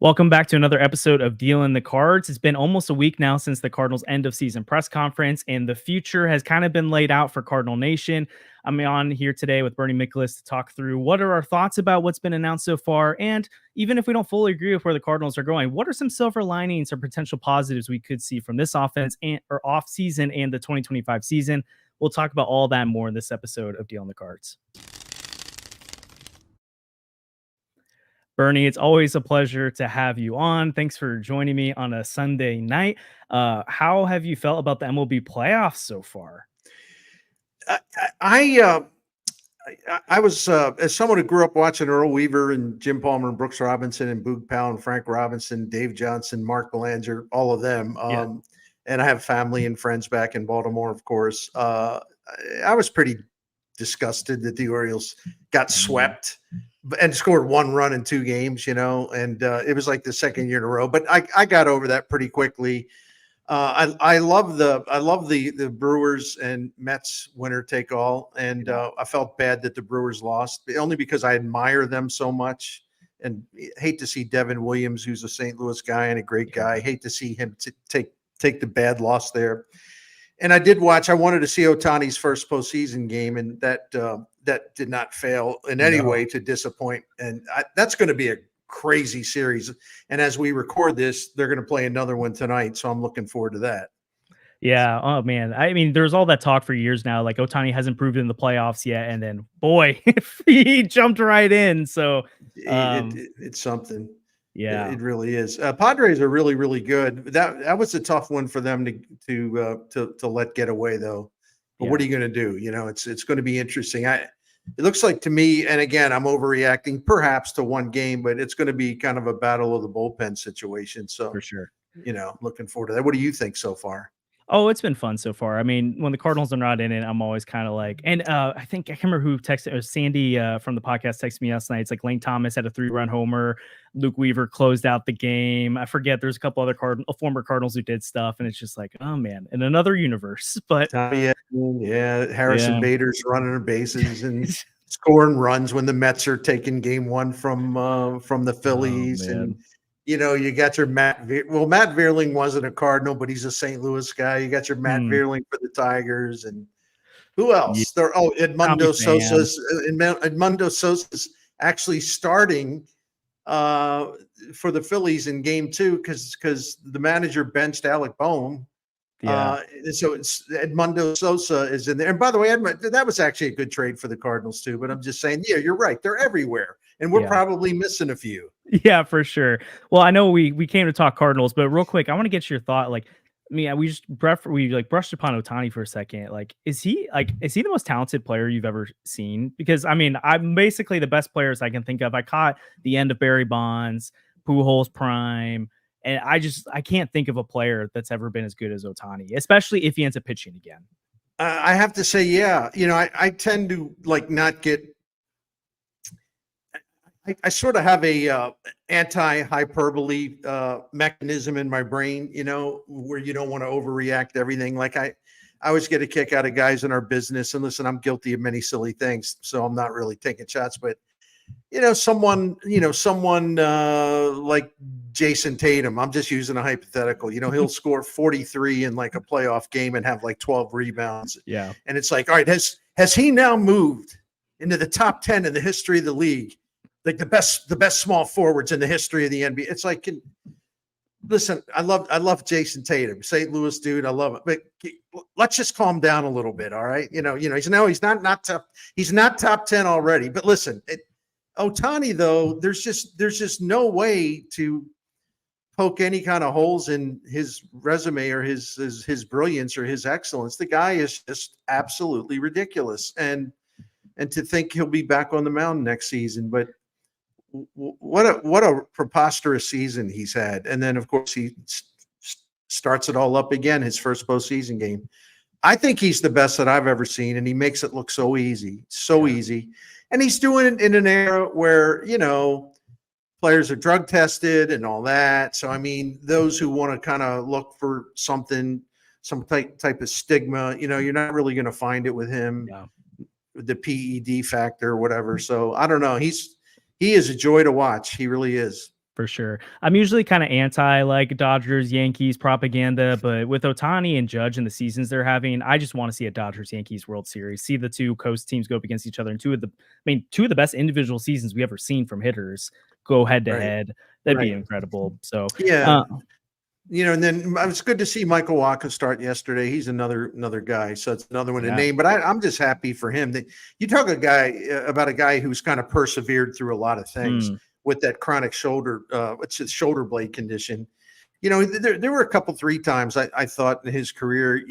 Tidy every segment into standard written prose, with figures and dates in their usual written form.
Welcome back to another episode of Dealing the Cards. It's been almost a week now since the Cardinals' end of season press conference, and the future has kind of been laid out for Cardinal Nation. I'm on here today with Bernie Miklasz to talk through what are our thoughts about what's been announced so far, and even if we don't fully agree with where the Cardinals are going, what are some silver linings or potential positives we could see from this offense and or off season and the 2025 season. We'll talk about all that and more in this episode of Dealing the Cards. Bernie, it's always a pleasure to have you on. Thanks for joining me on a Sunday night. How have you felt about the MLB playoffs so far? I I, I was as someone who grew up watching Earl Weaver and Jim Palmer and Brooks Robinson and Boog Powell and Frank Robinson, Dave Johnson, Mark Belanger, all of them. And I have family and friends back in Baltimore, of course. I was pretty disgusted that the Orioles got swept and scored one run in 2 games, and it was like the second year in a row. But I got over that pretty quickly. I love the Brewers and Mets winner take all, and I felt bad that the Brewers lost, only because I admire them so much, and hate to see Devin Williams, who's a St. Louis guy and a great guy, hate to see him take the bad loss there. And I did watch. I wanted to see Ohtani's first postseason game, and that did not fail in any way to disappoint. And that's going to be a crazy series. And as we record this, they're going to play another one tonight, so I'm looking forward to that. Yeah. Oh man. I mean, there's all that talk for years now. Like Ohtani hasn't proved in the playoffs yet, and then boy, he jumped right in. So it's something. Yeah, it really is. Padres are really, really good. That was a tough one for them to let get away, though. But what are you going to do? It's going to be interesting. It looks like to me, and again, I'm overreacting perhaps to one game, but it's going to be kind of a battle of the bullpen situation. So for sure. Looking forward to that. What do you think so far? Oh, it's been fun so far. I mean, when the Cardinals are not in it, I'm always kind of like, and I can't remember who texted. It was Sandy from the podcast texted me last night. It's like Lane Thomas had a 3-run homer. Luke Weaver closed out the game. I forget. There's a couple other former Cardinals who did stuff, and it's just like, oh man, in another universe. But Harrison Bader's running the bases and scoring runs when the Mets are taking game 1 from the Phillies. And you got your Matt Vierling wasn't a Cardinal, but he's a St. Louis guy. You got your Matt Vierling for the Tigers, and who else? Edmundo Sosa's actually starting for the Phillies in game 2 because the manager benched Alec Bohm. So it's Edmundo Sosa is in there. And by the way, that was actually a good trade for the Cardinals too. But I'm just saying, you're right. They're everywhere, and we're probably missing a few. Yeah, for sure. Well, I know we came to talk Cardinals, but real quick, I want to get your thought. Like, I mean, we brushed upon Ohtani for a second. Like, is he the most talented player you've ever seen? Because I mean, I'm basically the best players I can think of. I caught the end of Barry Bonds, Pujols prime. And I can't think of a player that's ever been as good as Ohtani, especially if he ends up pitching again. I have to say, I tend to not get. I sort of have a anti-hyperbole mechanism in my brain, where you don't want to overreact to everything. Like I always get a kick out of guys in our business, and listen, I'm guilty of many silly things, so I'm not really taking shots, but. Someone like Jason Tatum, I'm just using a hypothetical, he'll score 43 in like a playoff game and have like 12 rebounds. Yeah. And it's like, all right, has he now moved into the top 10 in the history of the league? Like the best small forwards in the history of the NBA. It's like, listen, I love Jason Tatum, St. Louis dude. I love it. But let's just calm down a little bit. All right. He's not top 10 already, but listen, Ohtani, though, there's just no way to poke any kind of holes in his resume or his brilliance or his excellence. The guy is just absolutely ridiculous, and to think he'll be back on the mound next season. But what a preposterous season he's had, and then of course he starts it all up again. His first postseason game. I think he's the best that I've ever seen, and he makes it look so easy, easy. And he's doing it in an era where, players are drug tested and all that. So, I mean, those who want to kind of look for some type of stigma, you're not really going to find it with him, the PED factor or whatever. So, I don't know. He is a joy to watch. He really is. For sure. I'm usually kind of anti like Dodgers Yankees propaganda, but with Otani and Judge and the seasons they're having, I just want to see a Dodgers Yankees World Series. See the two coast teams go up against each other, and two of the best individual seasons we ever seen from hitters go head to Right. head. That'd be Right. incredible. So Yeah. And then it was good to see Michael Wacha start yesterday. He's another guy, so it's another one to name. But I'm just happy for him that you talk about a guy who's kind of persevered through a lot of things with that chronic shoulder, shoulder blade condition. There were a couple 3 times I thought in his career,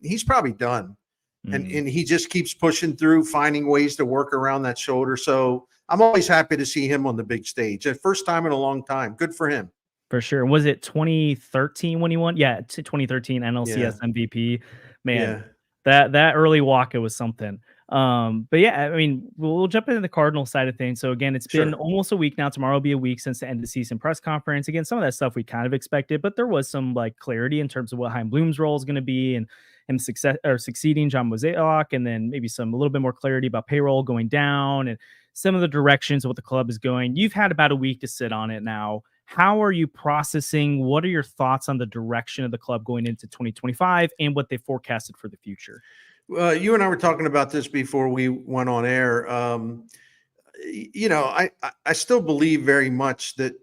he's probably done, and he just keeps pushing through, finding ways to work around that shoulder. So I'm always happy to see him on the big stage. The first time in a long time. Good for him. For sure. Was it 2013 when he won? Yeah, 2013 NLCS MVP. Man, that early Waka was something. But yeah, I mean, we'll jump into the Cardinal side of things. So again, it's been almost a week now. Tomorrow will be a week since the end of the season press conference. Again, some of that stuff we kind of expected, but there was some like clarity in terms of what Heim Bloom's role is going to be and him succeeding John Mozeliak, and then maybe a little bit more clarity about payroll going down and some of the directions of what the club is going. You've had about a week to sit on it now. How are you processing? What are your thoughts on the direction of the club going into 2025 and what they forecasted for the future? You and I were talking about this before we went on air. I still believe very much that,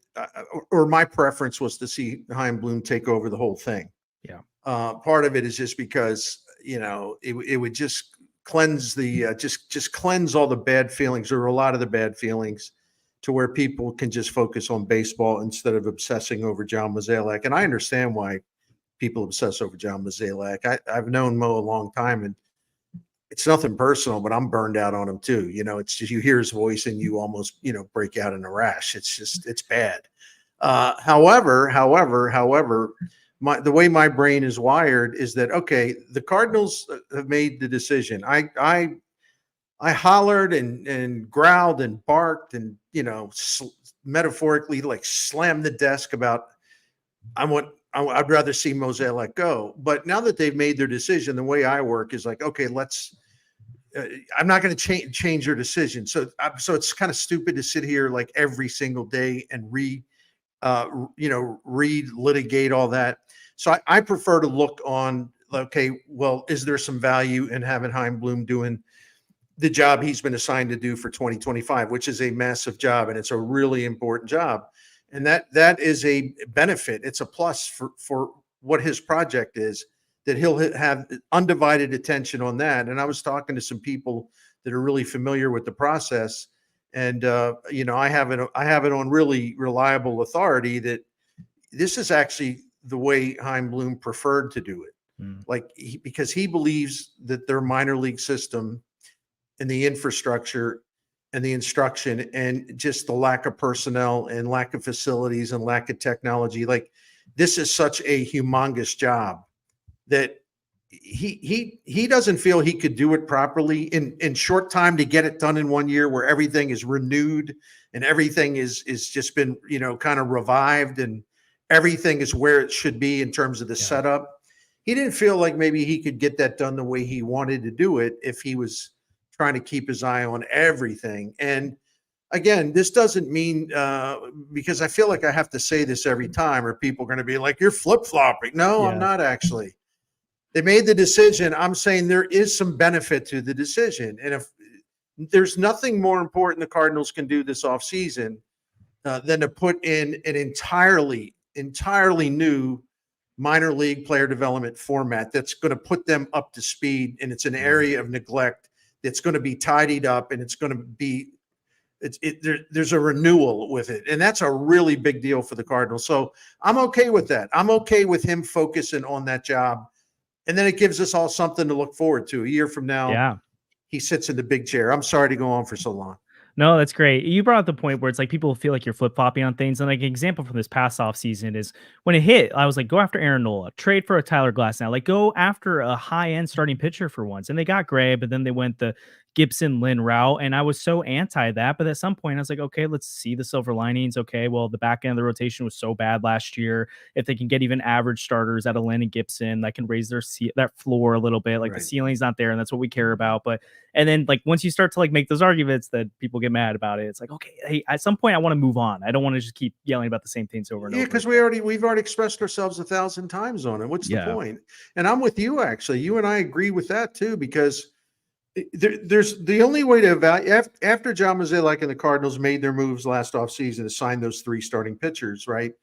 or my preference was to see Heim Bloom take over the whole thing. Yeah. Part of it is just because, it would just cleanse just cleanse all the bad feelings, or a lot of the bad feelings, to where people can just focus on baseball instead of obsessing over John Mozeliak. And I understand why people obsess over John Mozeliak. I've known Mo a long time, and it's nothing personal, but I'm burned out on him too. It's just, you hear his voice and you almost, break out in a rash. It's bad. However, the way my brain is wired is that, okay, the Cardinals have made the decision. I hollered and growled and barked and, metaphorically like slammed the desk about, I'd rather see Mozeliak go. But now that they've made their decision, the way I work is like, okay, I'm not going to change your decision. So it's kind of stupid to sit here like every single day and litigate all that. So I prefer to look on, okay, well, is there some value in having Heim Bloom doing the job he's been assigned to do for 2025, which is a massive job, and it's a really important job. And that is a benefit. It's a plus for what his project is, that he'll have undivided attention on that. And I was talking to some people that are really familiar with the process, and I have it on really reliable authority that this is actually the way Heim Bloom preferred to do it. Because he believes that their minor league system and the infrastructure and the instruction and just the lack of personnel and lack of facilities and lack of technology, like this is such a humongous job that he doesn't feel he could do it properly in short time to get it done in 1 year, where everything is renewed and everything is just been, kind of revived and everything is where it should be in terms of the setup. He didn't feel like maybe he could get that done the way he wanted to do it if he was trying to keep his eye on everything. And again, this doesn't mean, because I feel like I have to say this every time, or people are going to be like, you're flip-flopping. No, I'm not actually. They made the decision. I'm saying there is some benefit to the decision. And if there's nothing more important the Cardinals can do this offseason than to put in an entirely new minor league player development format that's going to put them up to speed. And it's an area of neglect that's going to be tidied up, and it's going to be, there's a renewal with it. And that's a really big deal for the Cardinals. So I'm okay with that. I'm okay with him focusing on that job. And then it gives us all something to look forward to. A year from now, he sits in the big chair. I'm sorry to go on for so long. No, that's great. You brought up the point where it's like people feel like you're flip-flopping on things. And like an example from this past offseason is when it hit, I was like, go after Aaron Nola, trade for a Tyler Glass now, like go after a high-end starting pitcher for once. And they got Gray, but then they went the Gibson Lynn route. And I was so anti that. But at some point, I was like, okay, let's see the silver linings. Okay, well, the back end of the rotation was so bad last year. If they can get even average starters out of Lynn and Gibson, that can raise that floor a little bit. Like the ceiling's not there, and that's what we care about. But and then like once you start to like make those arguments that people get mad about it, it's like, okay, hey, at some point I want to move on. I don't want to just keep yelling about the same things over and over. Yeah, because we've already expressed ourselves 1,000 times on it. What's the point? And I'm with you, actually. You and I agree with that too, because there's the only way to evaluate after John Mozeliak and the Cardinals made their moves last offseason to sign those 3 starting pitchers, right?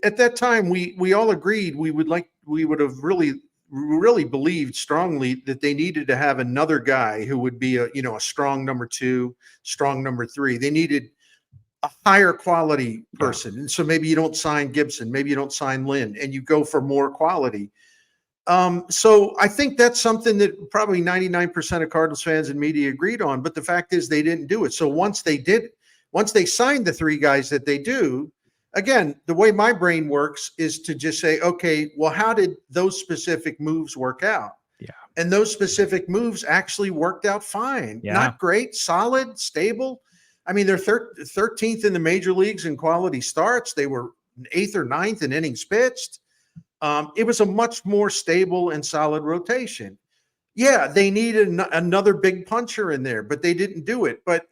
At that time, we all agreed we would have really believed strongly that they needed to have another guy who would be a strong number 2, strong number 3. They needed a higher quality person. And so maybe you don't sign Gibson, maybe you don't sign Lynn, and you go for more quality. So I think that's something that probably 99% of Cardinals fans and media agreed on, but the fact is they didn't do it. So once they signed the 3 guys that they do, again, the way my brain works is to just say, okay, well, how did those specific moves work out? Yeah. And those specific moves actually worked out fine. Yeah. Not great, solid, stable. I mean, they're 13th in the major leagues in quality starts. They were 8th or 9th in innings pitched. It was a much more stable and solid rotation. Yeah, they needed another big puncher in there, but they didn't do it. But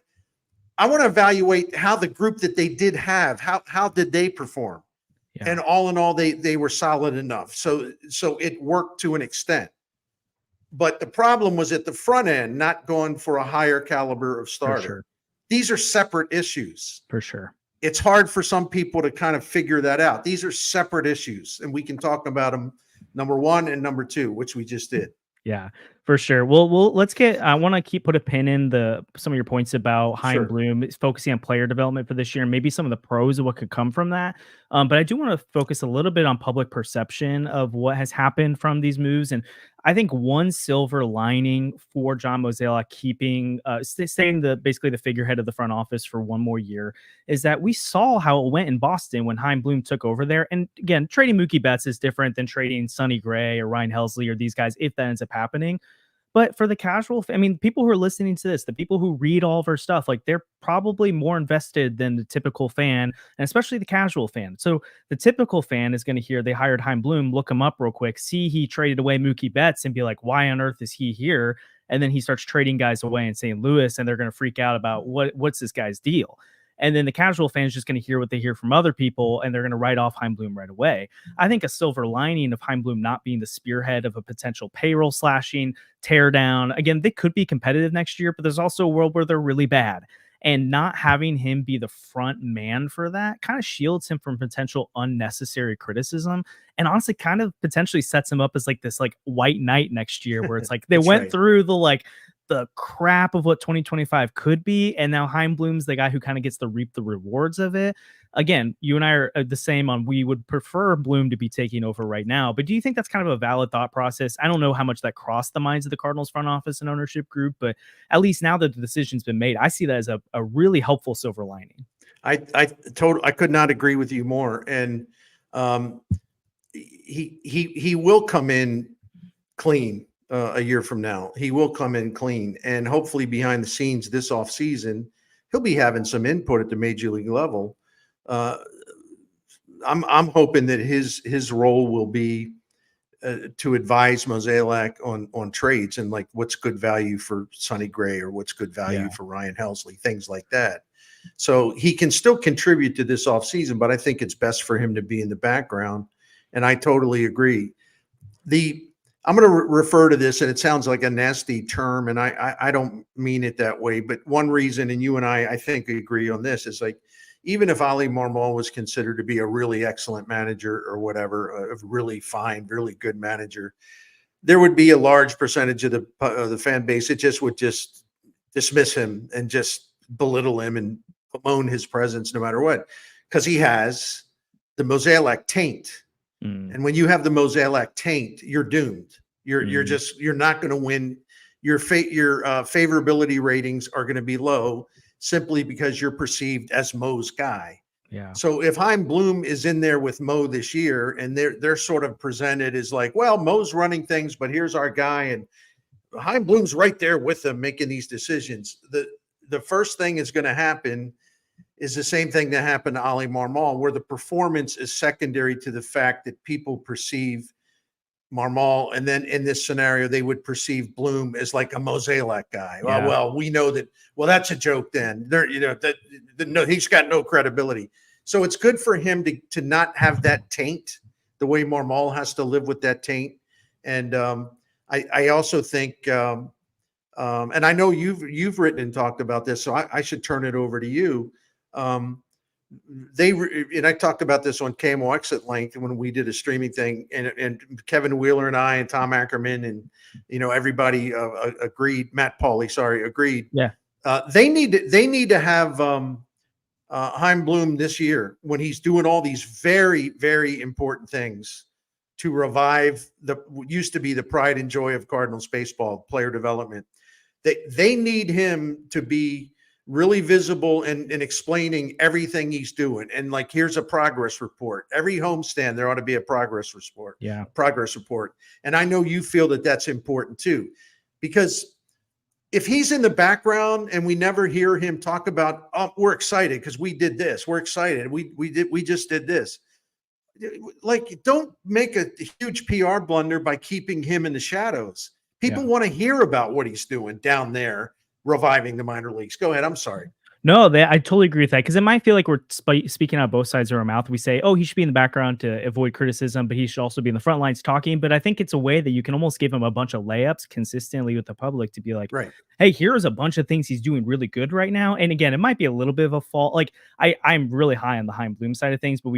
I want to evaluate how the group that they did have, how did they perform? Yeah. And all in all, they were solid enough. So it worked to an extent. But the problem was at the front end, not going for a higher caliber of starter. Sure. These are separate issues. For sure. It's hard for some people to kind of figure that out. These are separate issues, and we can talk about them, number 1 and number 2, which we just did. Yeah, for sure. Well, I want to put a pin in some of your points about Heim Bloom focusing on player development for this year and maybe some of the pros of what could come from that. But I do want to focus a little bit on public perception of what has happened from these moves. And I think one silver lining for John Mozeliak keeping staying basically the figurehead of the front office for one more year is that we saw how it went in Boston when Heim Bloom took over there. And again, trading Mookie Betts is different than trading Sonny Gray or Ryan Helsley or these guys if that ends up happening. But for the casual, people who are listening to this, the people who read all of our stuff, like they're probably more invested than the typical fan, and especially the casual fan. So the typical fan is going to hear they hired Heim Bloom, look him up real quick, see he traded away Mookie Betts and be like, why on earth is he here? And then he starts trading guys away in St. Louis, and they're going to freak out about what's this guy's deal. And then the casual fan is just going to hear what they hear from other people, and they're going to write off Heim Bloom right away. I think a silver lining of Heim Bloom not being the spearhead of a potential payroll slashing, tear down. Again, they could be competitive next year, but there's also a world where they're really bad. And not having him be the front man for that kind of shields him from potential unnecessary criticism, and honestly kind of potentially sets him up as like this like white knight next year where it's like they went through the crap of what 2025 could be, and now Heim Bloom's the guy who kind of gets to reap the rewards of it. Again, you and I are the same on we would prefer Bloom to be taking over right now, but do you think that's kind of a valid thought process? I don't know how much that crossed the minds of the Cardinals front office and ownership group, but at least now that the decision's been made, I see that as a really helpful silver lining. I could not agree with you more. And he will come in clean. A year from now, he will come in clean, and hopefully behind the scenes this offseason, he'll be having some input at the major league level. I'm hoping that his role will be to advise Mozeliak on trades and like what's good value for Sonny Gray or what's good value for Ryan Helsley, things like that. So he can still contribute to this offseason, but I think it's best for him to be in the background. And I totally agree. I'm going to refer to this, and it sounds like a nasty term, and I don't mean it that way. But one reason, and you and I think agree on this, is like even if Ali Marmol was considered to be a really excellent manager or whatever, a really fine, really good manager, there would be a large percentage of the fan base that just would just dismiss him and just belittle him and bemoan his presence no matter what, because he has the Mozeliak taint. And when you have the Mozeliak taint, you're doomed. You're not going to win. Your favorability ratings are going to be low simply because you're perceived as Mo's guy. Yeah. So if Heim Bloom is in there with Mo this year, and they're sort of presented as like, well, Mo's running things, but here's our guy, and Heim Bloom's right there with them making these decisions. The first thing is going to happen is the same thing that happened to Ali Marmol, where the performance is secondary to the fact that people perceive Marmol, and then in this scenario, they would perceive Bloom as like a Mozeliak guy. Yeah. Well, we know that. Well, that's a joke. Then no, he's got no credibility. So it's good for him to not have that taint, the way Marmol has to live with that taint. And I also think, and I know you've written and talked about this, so I should turn it over to you. And I talked about this on KMOX at length when we did a streaming thing, and Kevin Wheeler and I and Tom Ackerman and everybody agreed. Matt Pauly, agreed. Yeah, they need to have Heim Bloom this year when he's doing all these very, very important things to revive what used to be the pride and joy of Cardinals baseball, player development. They need him to be really visible and explaining everything he's doing. And like, here's a progress report. Every homestand, there ought to be a progress report. Yeah. Progress report. And I know you feel that that's important too, because if he's in the background and we never hear him talk about, oh, we're excited because we did this. We're excited. We just did this. Like, don't make a huge PR blunder by keeping him in the shadows. People want to hear about what he's doing down there, reviving the minor leagues. Go ahead. I'm sorry. No, I totally agree with that, because it might feel like we're speaking out both sides of our mouth. We say, oh, he should be in the background to avoid criticism, but he should also be in the front lines talking. But I think it's a way that you can almost give him a bunch of layups consistently with the public to be like, right, hey, here's a bunch of things he's doing really good right now. And again, it might be a little bit of a fault. Like, I'm really high on the Heim Bloom side of things, but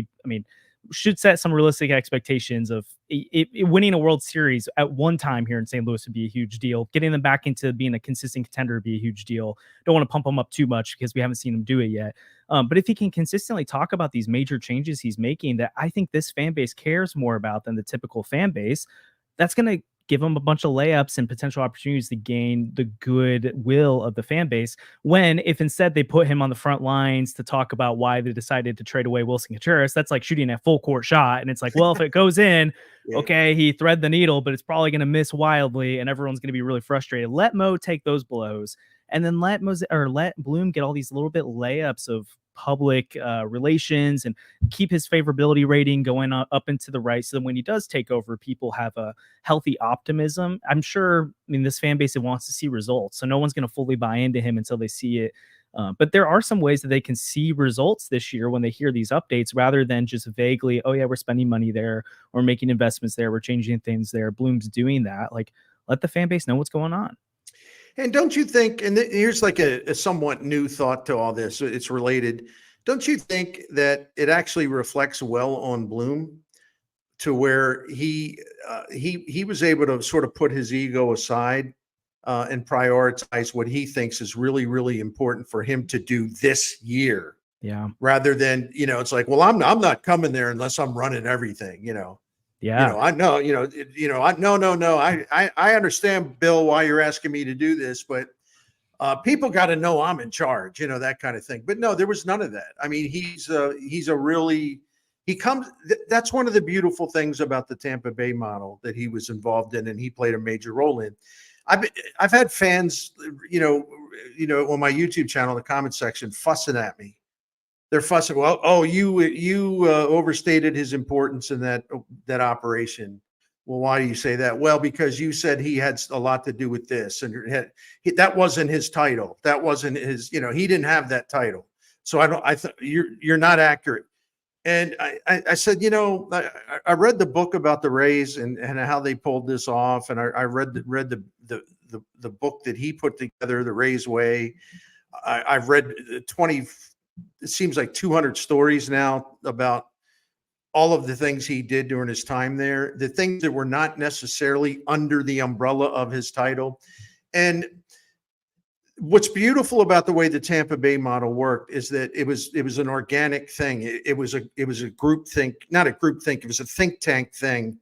should set some realistic expectations of winning a World Series at one time here in St. Louis would be a huge deal. Getting them back into being a consistent contender would be a huge deal. Don't want to pump them up too much because we haven't seen him do it yet. But if he can consistently talk about these major changes he's making that I think this fan base cares more about than the typical fan base, that's going to give him a bunch of layups and potential opportunities to gain the goodwill of the fan base. When if instead they put him on the front lines to talk about why they decided to trade away Wilson Contreras, that's like shooting a full court shot. And it's like, well, if it goes in, okay, he thread the needle, but it's probably going to miss wildly and everyone's going to be really frustrated. Let Mo take those blows, and then let Bloom get all these little bit layups of public relations and keep his favorability rating going up into the right, so that when he does take over, people have a healthy optimism. I'm sure, this fan base wants to see results, so no one's going to fully buy into him until they see it. But there are some ways that they can see results this year when they hear these updates, rather than just vaguely, oh yeah, we're spending money there, or making investments there, we're changing things there. Bloom's doing that. Like, let the fan base know what's going on. And don't you think, and here's like a somewhat new thought to all this, it's related. Don't you think that it actually reflects well on Bloom, to where he was able to sort of put his ego aside and prioritize what he thinks is really, really important for him to do this year. Yeah. Rather than, it's like, well, I'm not coming there unless I'm running everything, Yeah. I know, no. I understand, Bill, why you're asking me to do this, but people got to know I'm in charge, that kind of thing. But no, there was none of that. That's one of the beautiful things about the Tampa Bay model that he was involved in and he played a major role in. I've had fans, on my YouTube channel, the comment section, fussing at me. They're fussing. Well, oh, you overstated his importance in that operation. Well, why do you say that? Well, because you said he had a lot to do with this, and that wasn't his title. That wasn't his. He didn't have that title. So I thought you're not accurate. And I said, I read the book about the Rays and how they pulled this off, and I read the book that he put together, The Rays Way. I've read 20. It seems like 200 stories now about all of the things he did during his time there, the things that were not necessarily under the umbrella of his title. And what's beautiful about the way the Tampa Bay model worked is that it was an organic thing. It was a group think, not a group think. It was a think tank thing.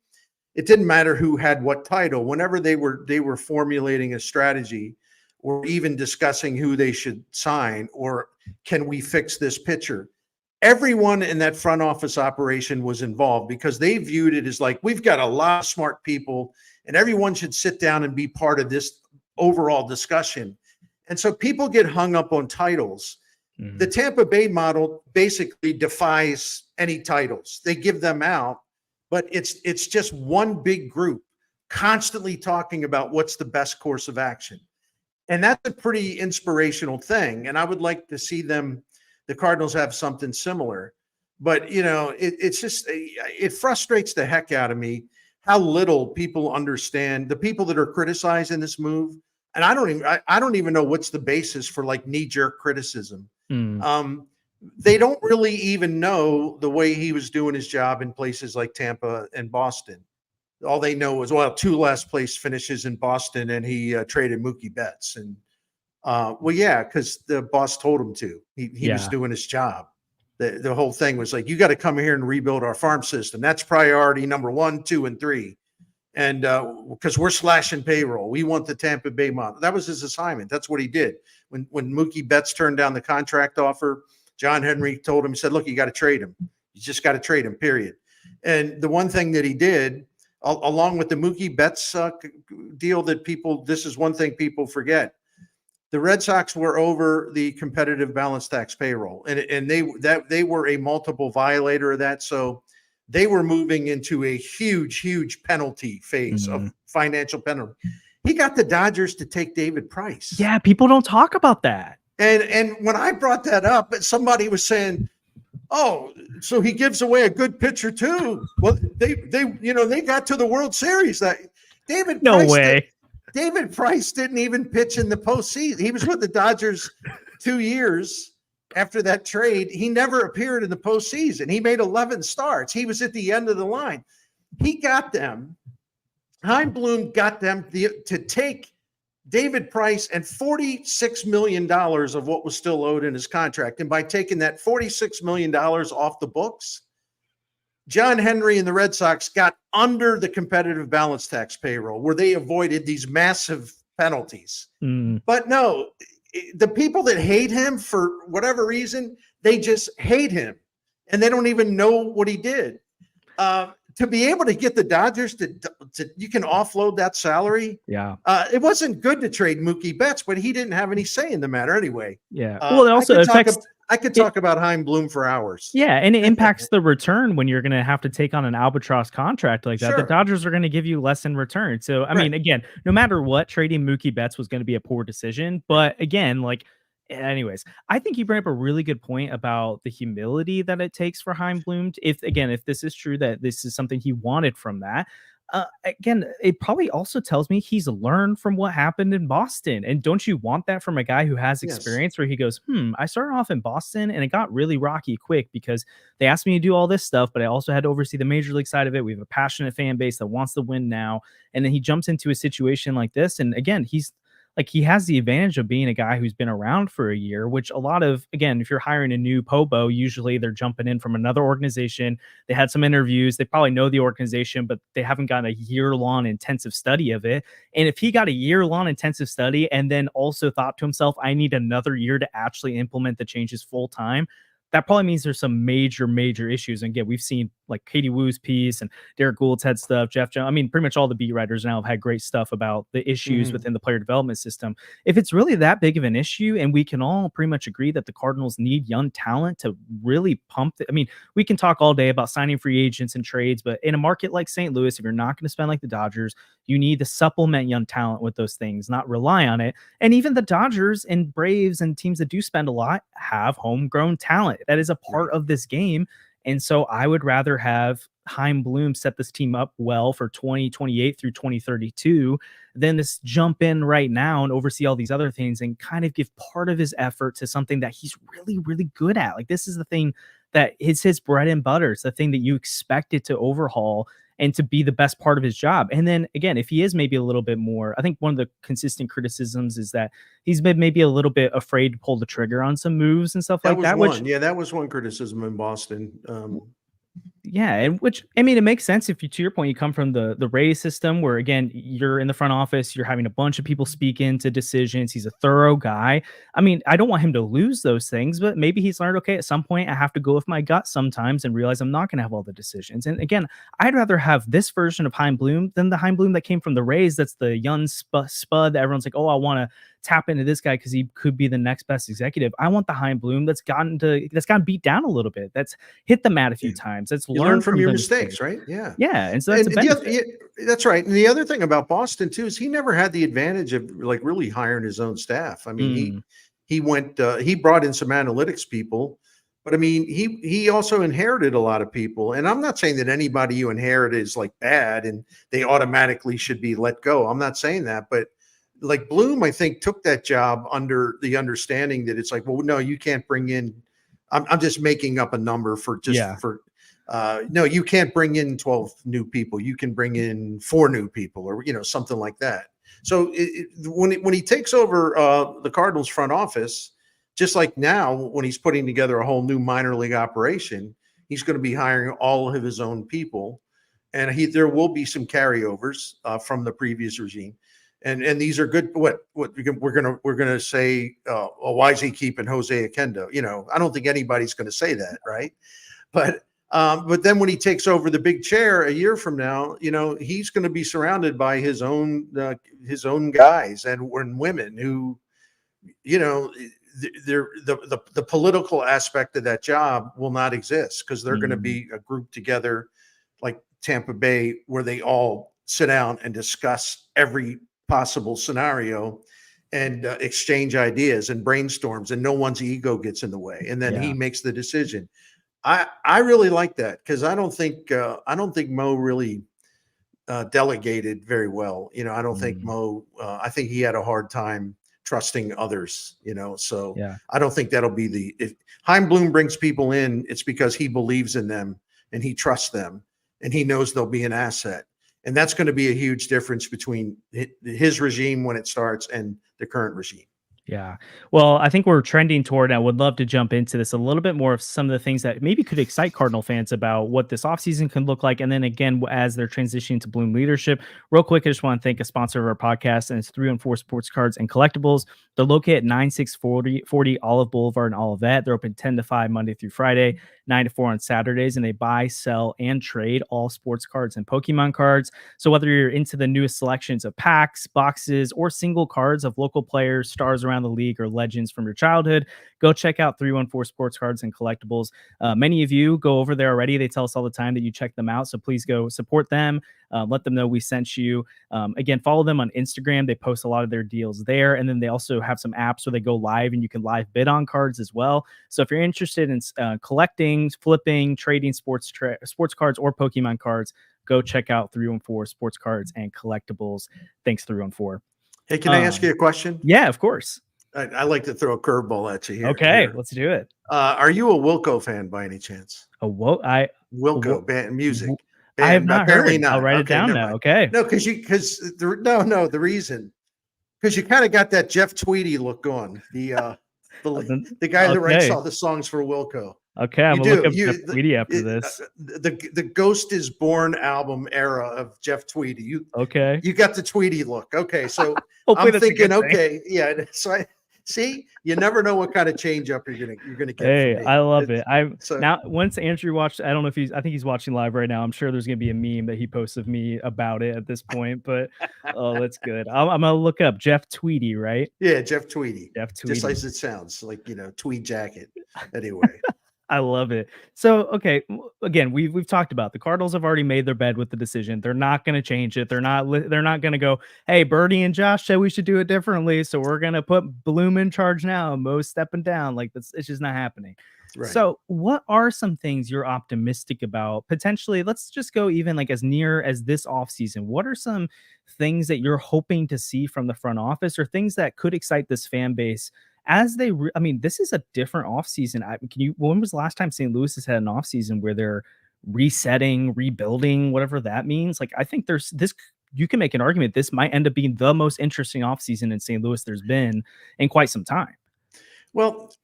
It didn't matter who had what title. Whenever they were formulating a strategy, or even discussing who they should sign, or can we fix this pitcher, everyone in that front office operation was involved, because they viewed it as like, we've got a lot of smart people and everyone should sit down and be part of this overall discussion. And so people get hung up on titles. The Tampa Bay model basically defies any titles. They give them out, but it's just one big group constantly talking about what's the best course of action. And that's a pretty inspirational thing. And I would like to see the Cardinals have something similar. But, you know, it's just, it frustrates the heck out of me how little people understand, the people that are criticizing this move. And I don't even know what's the basis for like knee-jerk criticism. They don't really even know the way he was doing his job in places like Tampa and Boston. All they know is, well, 2 last place finishes in Boston, and he traded Mookie Betts. And well, yeah, because the boss told him to. He was doing his job. The whole thing was like, you got to come here and rebuild our farm system. That's priority number 1, 2, and 3. And because we're slashing payroll, we want the Tampa Bay model. That was his assignment. That's what he did. When Mookie Betts turned down the contract offer, John Henry told him, he said, look, you got to trade him. You just got to trade him, period. And the one thing that he did, along with the Mookie Betts deal, this is one thing people forget. The Red Sox were over the competitive balance tax payroll, and they were a multiple violator of that. So they were moving into a huge penalty phase of financial penalty. He got the Dodgers to take David Price. Yeah, people don't talk about that. And when I brought that up, somebody was saying, oh, so he gives away a good pitcher too. Well, they got to the World Series. That David Price didn't even pitch in the postseason. He was with the Dodgers 2 years after that trade. He never appeared in the postseason. He made 11 starts. He was at the end of the line. He got them. Heim Bloom got them to take David Price and $46 million of what was still owed in his contract. And by taking that $46 million off the books, John Henry and the Red Sox got under the competitive balance tax payroll, where they avoided these massive penalties. But no, the people that hate him for whatever reason, they just hate him, and they don't even know what he did. To be able to get the Dodgers to you can offload that salary. Yeah. It wasn't good to trade Mookie Betts, but he didn't have any say in the matter anyway. Yeah. Well, it also affects. I could talk about Heim Bloom for hours. Yeah, and it impacts the return when you're going to have to take on an albatross contract like that. Sure. The Dodgers are going to give you less in return. So, I mean, again, no matter what, trading Mookie Betts was going to be a poor decision. But again, like, anyways, I think you bring up a really good point about the humility that it takes for Heim Bloom. If this is true that this is something he wanted from that, again, it probably also tells me he's learned from what happened in Boston. And don't you want that from a guy who has experience, where he goes, I started off in Boston and it got really rocky quick because they asked me to do all this stuff, but I also had to oversee the major league side of it. We have a passionate fan base that wants to win now. And then he jumps into a situation like this. And again, he has the advantage of being a guy who's been around for a year, which a lot of, again, if you're hiring a new Pobo, usually they're jumping in from another organization. They had some interviews. They probably know the organization, but they haven't gotten a year-long intensive study of it. And if he got a year-long intensive study and then also thought to himself, I need another year to actually implement the changes full time, that probably means there's some major issues. And again, we've seen like Katie Woo's piece and Derek Gould's had stuff, Jeff Jones. I mean, pretty much all the beat writers now have had great stuff about the issues within the player development system. If it's really that big of an issue, and we can all pretty much agree that the Cardinals need young talent to really pump I mean, we can talk all day about signing free agents and trades, but in a market like St. Louis, if you're not going to spend like the Dodgers, you need to supplement young talent with those things, not rely on it. And even the Dodgers and Braves and teams that do spend a lot have homegrown talent. That is a part of this game. And so I would rather have Heim Bloom set this team up well for 2028 through 2032 than this jump in right now and oversee all these other things and kind of give part of his effort to something that he's really good at. Like, this is the thing that is his bread and butter. It's the thing that you expect it to overhaul and to be the best part of his job. And then again, if he is maybe a little bit more, I think one of the consistent criticisms is that he's been maybe a little bit afraid to pull the trigger on some moves and stuff like that. Yeah, that was one criticism in Boston. Yeah, and which I mean, it makes sense if you, to your point, you come from the Rays system where again you're in the front office, you're having a bunch of people speak into decisions. He's a thorough guy. I mean, I don't want him to lose those things, but maybe he's learned, okay, at some point I have to go with my gut sometimes and realize I'm not going to have all the decisions. And again, I'd rather have this version of Heim Bloom than the Heim Bloom that came from the Rays. That's the young spud that everyone's like, oh, I want to tap into this guy because he could be the next best executive. I want the Heim Bloom that's gotten beat down a little bit. That's hit the mat a few times. That's you learn from your mistakes, right? Yeah. Yeah. And so that's a benefit. That's right. And the other thing about Boston too is he never had the advantage of like really hiring his own staff. I mean, he brought in some analytics people, but I mean, he also inherited a lot of people. And I'm not saying that anybody you inherit is like bad and they automatically should be let go. I'm not saying that, but like Bloom, I think, took that job under the understanding that it's like, well, no, you can't bring in. I'm just making up a number no, you can't bring in 12 new people. You can bring in 4 new people, or something like that. So when he takes over the Cardinals front office, just like now when he's putting together a whole new minor league operation, he's going to be hiring all of his own people, and there will be some carryovers from the previous regime. And these are good. What we're gonna say? Why is he keeping Jose Akendo? I don't think anybody's going to say that, right? But then when he takes over the big chair a year from now, he's going to be surrounded by his own guys and women who, the political aspect of that job will not exist because they're going to be a group together, like Tampa Bay, where they all sit down and discuss every possible scenario and exchange ideas and brainstorms, and no one's ego gets in the way, and then he makes the decision. I really like that because I don't think Mo really delegated very well. I don't think Mo. I think he had a hard time trusting others. So I don't think that'll be if Heim Bloom brings people in, it's because he believes in them and he trusts them and he knows they'll be an asset. And that's going to be a huge difference between his regime when it starts and the current regime. Yeah. Well, I think we're trending toward, I would love to jump into this a little bit more of some of the things that maybe could excite Cardinal fans about what this offseason can look like. And then again, as they're transitioning to Bloom leadership, real quick, I just want to thank a sponsor of our podcast, and it's 314 Sports Cards and Collectibles. They're located at 9640 Olive Boulevard in Olivet. They're open 10 to 5 Monday through Friday, 9 to 4 on Saturdays, and they buy, sell, and trade all sports cards and Pokemon cards. So whether you're into the newest selections of packs, boxes, or single cards of local players, stars around the league, or legends from your childhood, go check out 314 Sports Cards and Collectibles. Many of you go over there already. They tell us all the time that you check them out. So please go support them. Let them know we sent you. Again, follow them on Instagram. They post a lot of their deals there. And then they also have some apps where they go live and you can live bid on cards as well. So if you're interested in collecting, flipping, trading sports cards or Pokemon cards, go check out 314 Sports Cards and Collectibles. Thanks, 314. Hey, can I ask you a question? Yeah, of course. I like to throw a curveball at you here. Okay, let's do it. Are you a Wilco fan by any chance? Wilco band music. I have not heard. I'll write it down now. Okay. No, the reason because you kind of got that Jeff Tweedy look on the guy that writes all the songs for Wilco. Okay, I'm gonna look up Jeff Tweedy after this. The Ghost is Born album era of Jeff Tweedy. You got the Tweedy look. Okay, so I'm thinking, okay, yeah. So see, you never know what kind of change up you're gonna get. Hey, I love it. Now once Andrew watched, I don't know if I think he's watching live right now. I'm sure there's gonna be a meme that he posts of me about it at this point. But that's good. I'm gonna look up Jeff Tweedy, right? Yeah, Jeff Tweedy. Just as it sounds, like tweed jacket. Anyway. I love it. So, okay, again, we've talked about the Cardinals have already made their bed with the decision. They're not going to change it. They're not going to go, hey, Bernie and Josh said we should do it differently, so we're going to put Bloom in charge now. Mo's stepping down. Like it's just not happening. Right. So, what are some things you're optimistic about? Potentially, let's just go even like as near as this offseason. What are some things that you're hoping to see from the front office, or things that could excite this fan base? As they, this is a different offseason. When was the last time St. Louis has had an offseason where they're resetting, rebuilding, whatever that means? Like, I think there's this, you can make an argument this might end up being the most interesting offseason in St. Louis there's been in quite some time. Well,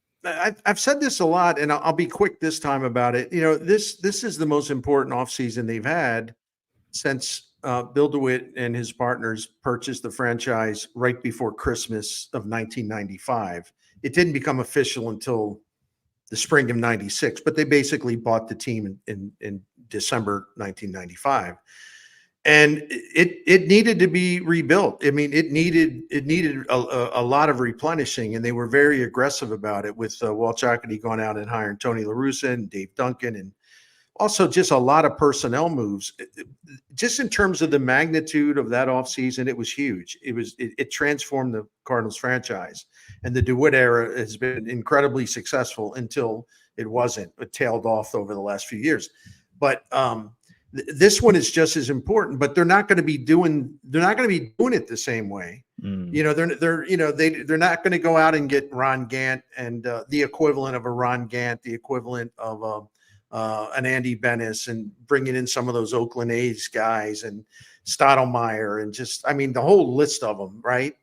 I've said this a lot, and I'll be quick this time about it. This is the most important offseason they've had since Bill DeWitt and his partners purchased the franchise right before Christmas of 1995. It didn't become official until the spring of 96, but they basically bought the team in December 1995. And it needed to be rebuilt. I mean, it needed a lot of replenishing, and they were very aggressive about it with Walt Jocketty going out and hiring Tony La Russa and Dave Duncan, and also just a lot of personnel moves. Just in terms of the magnitude of that offseason, it was huge. It transformed the Cardinals franchise, and the DeWitt era has been incredibly successful until it wasn't. It tailed off over the last few years, but this one is just as important, but they're not going to be doing it the same way. They're not going to go out and get Ron Gant and the equivalent of a Ron Gant, the equivalent of an Andy Bennis, and bringing in some of those Oakland A's guys and Stottlemyre and the whole list of them, right?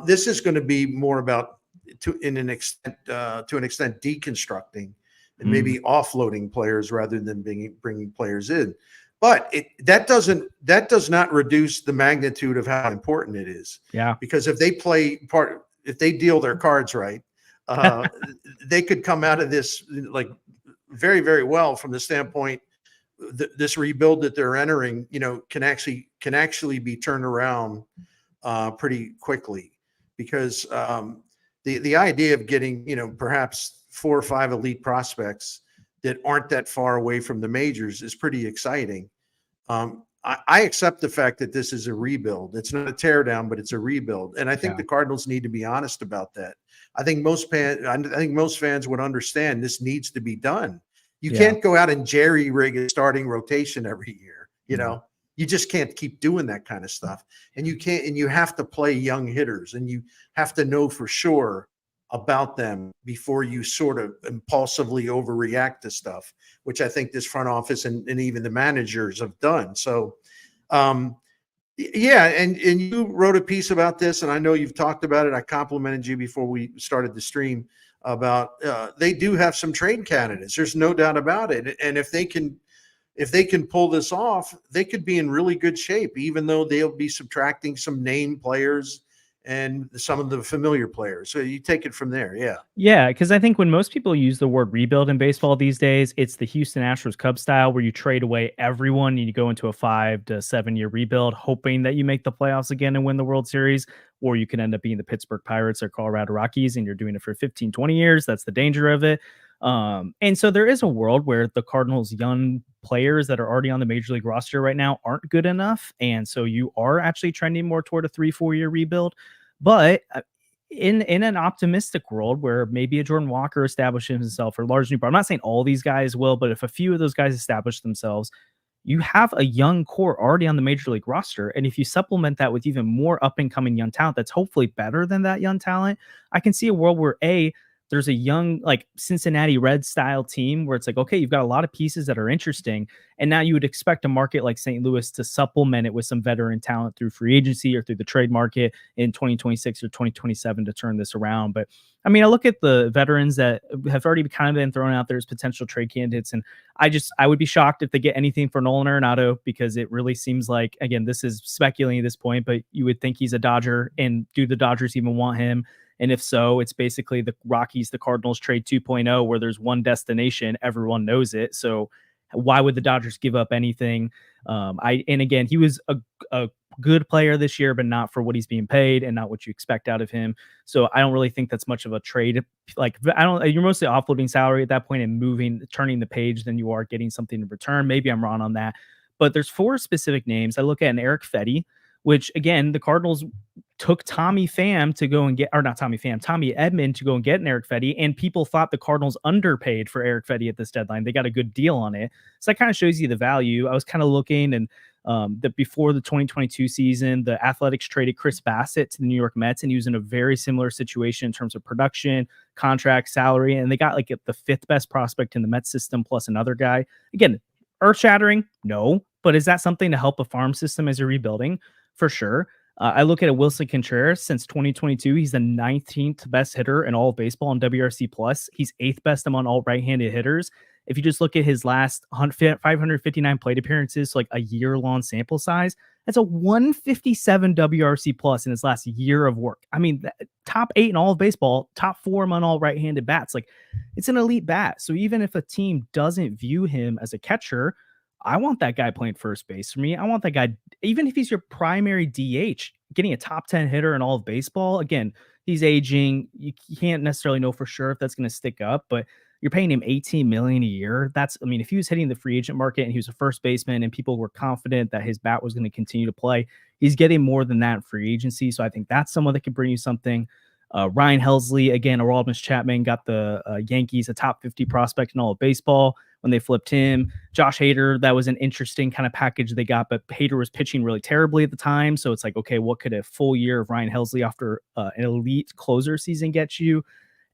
This is going to be more about to an extent deconstructing and maybe offloading players rather than bringing players in. But that does not reduce the magnitude of how important it is. Yeah. Because if they deal their cards right, they could come out of this like very, very well from the standpoint this rebuild that they're entering, can actually be turned around pretty quickly, because the idea of getting, perhaps 4 or 5 elite prospects that aren't that far away from the majors is pretty exciting. I accept the fact that this is a rebuild. It's not a teardown, but it's a rebuild. And I think the Cardinals need to be honest about that. I think most fans would understand this needs to be done. You can't go out and jerry rig a starting rotation every year. You just can't keep doing that kind of stuff. And you have to play young hitters, and you have to know for sure about them before you sort of impulsively overreact to stuff, which I think this front office and even the managers have done. So, and you wrote a piece about this, and I know you've talked about it. I complimented you before we started the stream about they do have some trade candidates. There's no doubt about it. And if they can pull this off, they could be in really good shape, even though they'll be subtracting some name players and some of the familiar players. So you take it from there. Yeah. Yeah. Because I think when most people use the word rebuild in baseball these days, it's the Houston Astros Cubs style, where you trade away everyone and you go into a 5 to 7 year rebuild, hoping that you make the playoffs again and win the World Series. Or you can end up being the Pittsburgh Pirates or Colorado Rockies, and you're doing it for 15, 20 years. That's the danger of it. And so there is a world where the Cardinals' young players that are already on the major league roster right now aren't good enough. And so you are actually trending more toward a 3-4 year rebuild. But in an optimistic world where maybe a Jordan Walker establishes himself, or Lars Newbar, I'm not saying all these guys will, but if a few of those guys establish themselves, you have a young core already on the major league roster. And if you supplement that with even more up and coming young talent that's hopefully better than that young talent, I can see a world where there's a young, like Cincinnati Reds style team where it's like, okay, you've got a lot of pieces that are interesting. And now you would expect a market like St. Louis to supplement it with some veteran talent through free agency or through the trade market in 2026 or 2027 to turn this around. But I mean, I look at the veterans that have already kind of been thrown out there as potential trade candidates. And I would be shocked if they get anything for Nolan Arenado, because it really seems like, again, this is speculating at this point, but you would think he's a Dodger, and do the Dodgers even want him? And if so, it's basically the Rockies, the Cardinals trade 2.0, where there's one destination, everyone knows it. So why would the Dodgers give up anything? And again, he was a good player this year, but not for what he's being paid and not what you expect out of him. So I don't really think that's much of a trade. Like, you're mostly offloading salary at that point and turning the page than you are getting something in return. Maybe I'm wrong on that, but there's 4 specific names. I look at an Eric Fetty, which again, the Cardinals took Tommy Edman to go and get an Eric Fetty, and people thought the Cardinals underpaid for Eric Fetty at this deadline. They got a good deal on it. So that kind of shows you the value. I was kind of looking, and that before the 2022 season, the Athletics traded Chris Bassett to the New York Mets, and he was in a very similar situation in terms of production, contract, salary, and they got like the 5th best prospect in the Mets system plus another guy. Again, earth-shattering? No. But is that something to help a farm system as you're rebuilding? For sure. I look at a Wilson Contreras since 2022. He's the 19th best hitter in all of baseball on WRC plus. He's 8th best among all right-handed hitters. If you just look at his last 559 plate appearances, so like a year-long sample size, that's a 157 WRC plus in his last year of work. I mean, top 8 in all of baseball, top 4 among all right-handed bats. Like, it's an elite bat. So even if a team doesn't view him as a catcher, I want that guy playing first base for me. I want that guy, even if he's your primary DH, getting a top 10 hitter in all of baseball. Again, he's aging. You can't necessarily know for sure if that's going to stick up, but you're paying him 18 million a year. I mean, if he was hitting the free agent market and he was a first baseman and people were confident that his bat was going to continue to play, he's getting more than that in free agency. So I think that's someone that could bring you something. Ryan Helsley, again, Aroldis Chapman got the Yankees a top 50 prospect in all of baseball when they flipped him. Josh Hader, that was an interesting kind of package they got, but Hader was pitching really terribly at the time. So it's like, okay, what could a full year of Ryan Helsley after an elite closer season get you?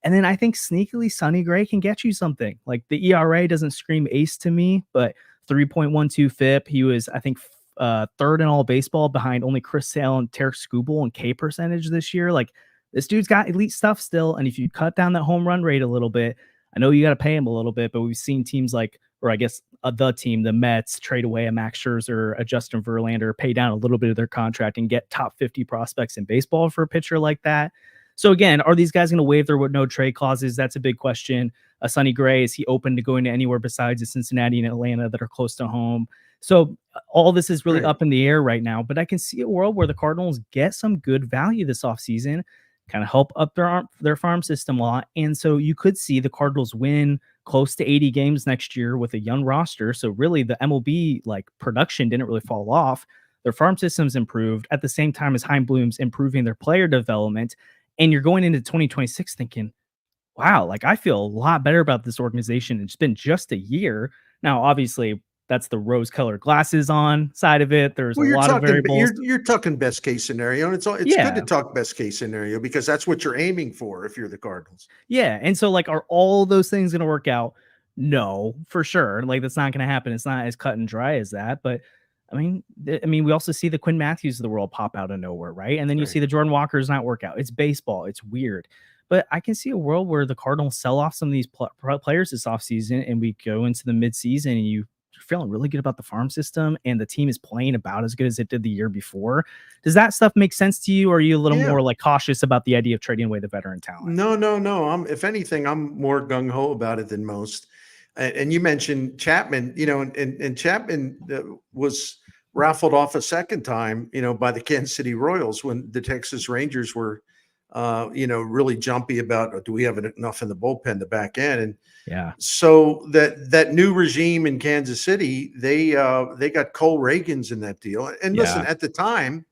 And then I think sneakily Sonny Gray can get you something. Like the ERA doesn't scream ace to me, but 3.12 FIP. He was, I think, third in all baseball behind only Chris Sale and Tarek Skubal in K percentage this year. Like, this dude's got elite stuff still. And if you cut down that home run rate a little bit, I know you got to pay him a little bit, but we've seen teams like, or I guess the Mets trade away a Max Scherzer, a Justin Verlander, pay down a little bit of their contract and get top 50 prospects in baseball for a pitcher like that. So again, are these guys going to waive their no trade clauses? That's a big question. Sonny Gray, is he open to going to anywhere besides the Cincinnati and Atlanta that are close to home? So all this is really up in the air right now, but I can see a world where the Cardinals get some good value this offseason, kind of help up their farm system a lot. And so you could see the Cardinals win close to 80 games next year with a young roster. So really the MLB like production didn't really fall off. Their farm system's improved at the same time as Heim Bloom's improving their player development. And you're going into 2026 thinking, wow, like I feel a lot better about this organization. It's been just a year. Now, obviously, that's the rose-colored glasses on side of it. There's a lot of variables. You're talking best case scenario, and it's good to talk best case scenario because that's what you're aiming for if you're the Cardinals. Yeah, and so like, are all those things going to work out? No, for sure. Like that's not going to happen. It's not as cut and dry as that. But I mean, we also see the Quinn Matthews of the world pop out of nowhere, right? And then you see the Jordan Walkers not work out. It's baseball. It's weird. But I can see a world where the Cardinals sell off some of these players this offseason, and we go into the midseason, and you're feeling really good about the farm system, and the team is playing about as good as it did the year before. Does that stuff make sense to you, or are you a little more like cautious about the idea of trading away the veteran talent? No. If anything, I'm more gung-ho about it than most. And you mentioned Chapman, and Chapman was raffled off a second time, by the Kansas City Royals when the Texas Rangers were really jumpy about, do we have enough in the bullpen to back in? And so that new regime in Kansas City, they got Cole Reagans in that deal. And listen, at the time,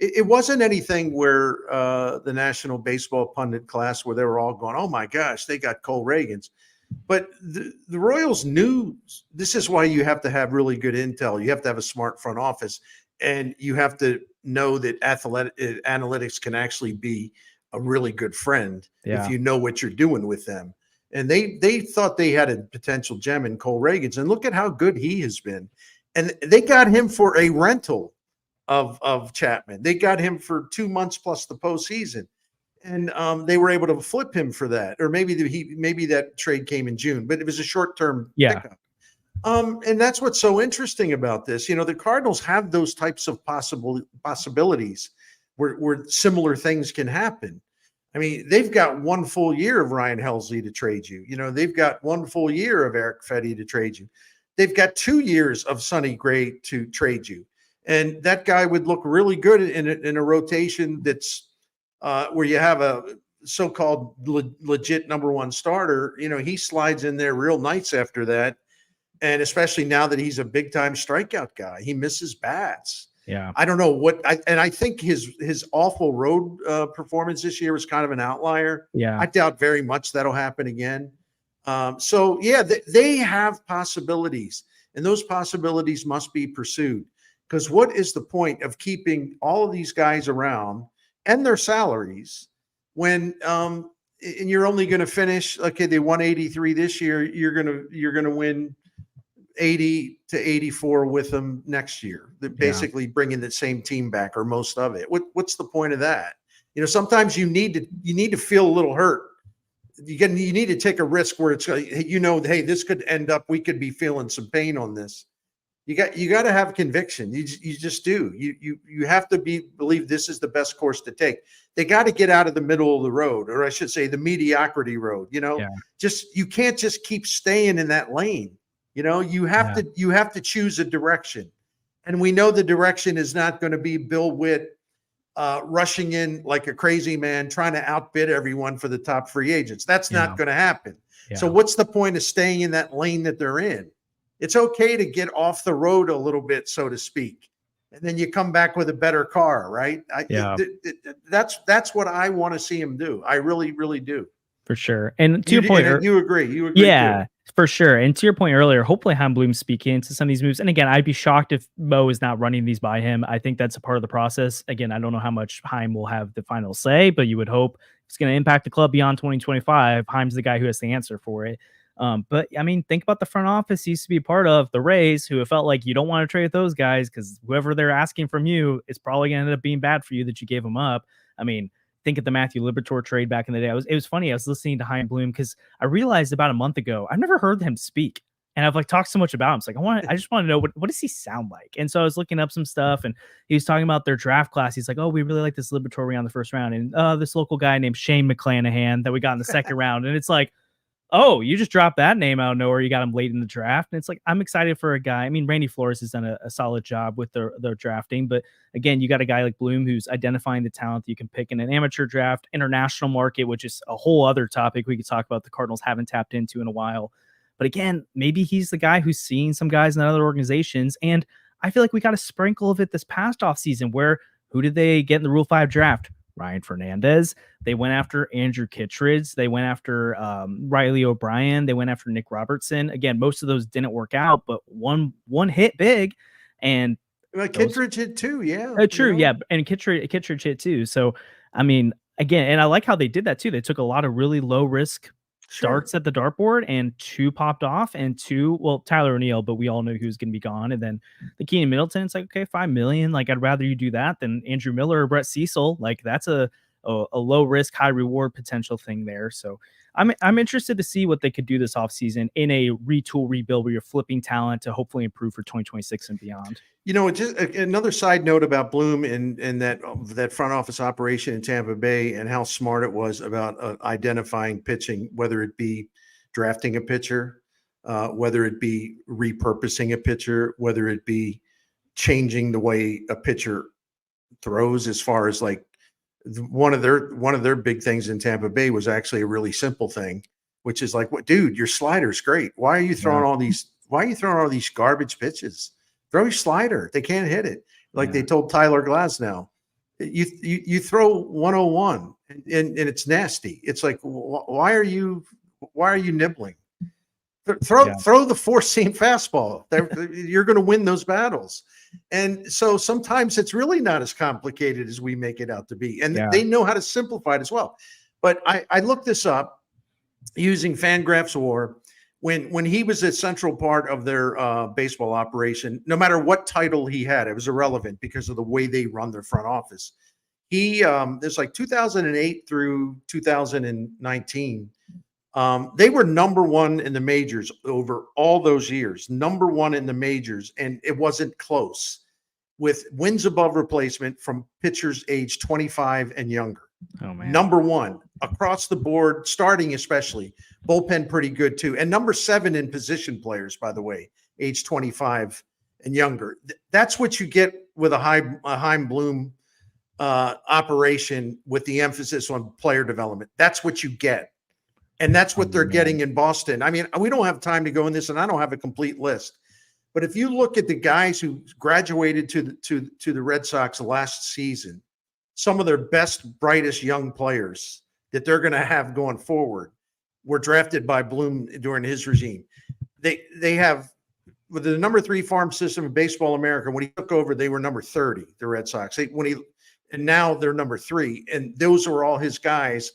it wasn't anything where the national baseball pundit class where they were all going, oh my gosh, they got Cole Reagans. But the Royals knew this is why you have to have really good intel. You have to have a smart front office, and you have to know that analytics can actually be a really good friend if you know what you're doing with them. And they thought they had a potential gem in Cole Reagans, and look at how good he has been. And they got him for a rental of Chapman. They got him for 2 months plus the postseason. And they were able to flip him for that, or maybe that trade came in June, but it was a short-term pickup. And that's what's so interesting about this. The Cardinals have those types of possibilities where similar things can happen. I mean, they've got 1 full year of Ryan Helsley to trade you. They've got 1 full year of Eric Fetty to trade you. They've got 2 years of Sonny Gray to trade you, and that guy would look really good in a rotation that's. Where you have a so-called legit number 1 starter, he slides in there real nice after that. And especially now that he's a big time strikeout guy, he misses bats. Yeah. I don't know I think his awful road performance this year was kind of an outlier. Yeah. I doubt very much that'll happen again. They have possibilities, and those possibilities must be pursued, because what is the point of keeping all of these guys around and their salaries when and you're only going to finish, okay, they won 83 this year, you're going to win 80 to 84 with them next year. They're basically bringing the same team back or most of it. What's the point of that? Sometimes you need to feel a little hurt. You need to take a risk where it's, hey, this could end up, we could be feeling some pain on this. You got to have conviction. You just do. You have to believe this is the best course to take. They got to get out of the middle of the road, or I should say the mediocrity road. You can't just keep staying in that lane. You have to choose a direction. And we know the direction is not going to be Bill Witt rushing in like a crazy man, trying to outbid everyone for the top free agents. That's not going to happen. Yeah. So what's the point of staying in that lane that they're in? It's okay to get off the road a little bit, so to speak, and then you come back with a better car, right? That's what I want to see him do. I really, really do. For sure. And to your point, you agree. You agree. Yeah, too. for sure. And to your point earlier, hopefully Heim Bloom's speaking into some of these moves. And again, I'd be shocked if Mo is not running these by him. I think that's a part of the process. Again, I don't know how much Heim will have the final say, but you would hope it's going to impact the club beyond 2025. Heim's the guy who has the answer for it. But I mean, think about the front office he used to be a part of, the Rays, who have felt like you don't want to trade with those guys because whoever they're asking from you is probably going to end up being bad for you that you gave them up. I mean, think of the Matthew Liberatore trade back in the day. It was funny. I was listening to Heim Bloom because I realized about a month ago, I've never heard him speak. And I've talked so much about him. It's I just want to know what does he sound like? And so I was looking up some stuff and he was talking about their draft class. He's like, oh, we really like this Liberatore on the first round. And this local guy named Shane McClanahan that we got in the second round. And it's like, oh, you just dropped that name out of nowhere. You got him late in the draft. And it's I'm excited for a guy. I mean, Randy Flores has done a solid job with their drafting. But again, you got a guy like Bloom who's identifying the talent that you can pick in an amateur draft, international market, which is a whole other topic we could talk about the Cardinals haven't tapped into in a while. But again, maybe he's the guy who's seeing some guys in other organizations. And I feel like we got a sprinkle of it this past offseason where who did they get in the Rule 5 draft? Ryan Fernandez. They went after Andrew Kittredge. They went after Riley O'Brien. They went after Nick Robertson. Again, most of those didn't work out, but one hit big. And Kittredge hit too, yeah. True, yeah. And Kittredge hit too. So, I mean, again, and I like how they did that too. They took a lot of really low risk starts at the dartboard, and 2 popped off, and 2, well, Tyler O'Neill, but we all knew who's going to be gone. And then the Keenan Middleton, it's okay, $5 million. I'd rather you do that than Andrew Miller or Brett Cecil. That's a low risk, high reward potential thing there. So I'm interested to see what they could do this offseason in a retool rebuild where you're flipping talent to hopefully improve for 2026 and beyond. Just another side note about Bloom and that front office operation in Tampa Bay and how smart it was about identifying pitching, whether it be drafting a pitcher, whether it be repurposing a pitcher, whether it be changing the way a pitcher throws. As far as one of their big things in Tampa Bay was actually a really simple thing, which is what, dude, your slider's great. Why are you throwing all these? Why are you throwing all these garbage pitches? Throw your slider. They can't hit it. They told Tyler Glasnow, you throw 101 and it's nasty. It's why are you nibbling? Throw the 4-seam fastball. You're going to win those battles. And so sometimes it's really not as complicated as we make it out to be. And they know how to simplify it as well. But I looked this up using Fangraphs WAR. When he was a central part of their baseball operation, no matter what title he had, it was irrelevant because of the way they run their front office. He there's 2008 through 2019. They were number 1 in the majors over all those years, number 1 in the majors, and it wasn't close, with wins above replacement from pitchers age 25 and younger. Oh man, number 1 across the board, starting especially, bullpen pretty good too, and number 7 in position players, by the way, age 25 and younger. That's what you get with a Heim Bloom operation with the emphasis on player development. That's what you get. And that's what they're getting in Boston. I mean, we don't have time to go in this, and I don't have a complete list. But if you look at the guys who graduated to the Red Sox last season, some of their best, brightest young players that they're going to have going forward were drafted by Bloom during his regime. They have, with the number 3 farm system in Baseball America, when he took over, they were number 30, the Red Sox. And now they're number 3. And those were all his guys.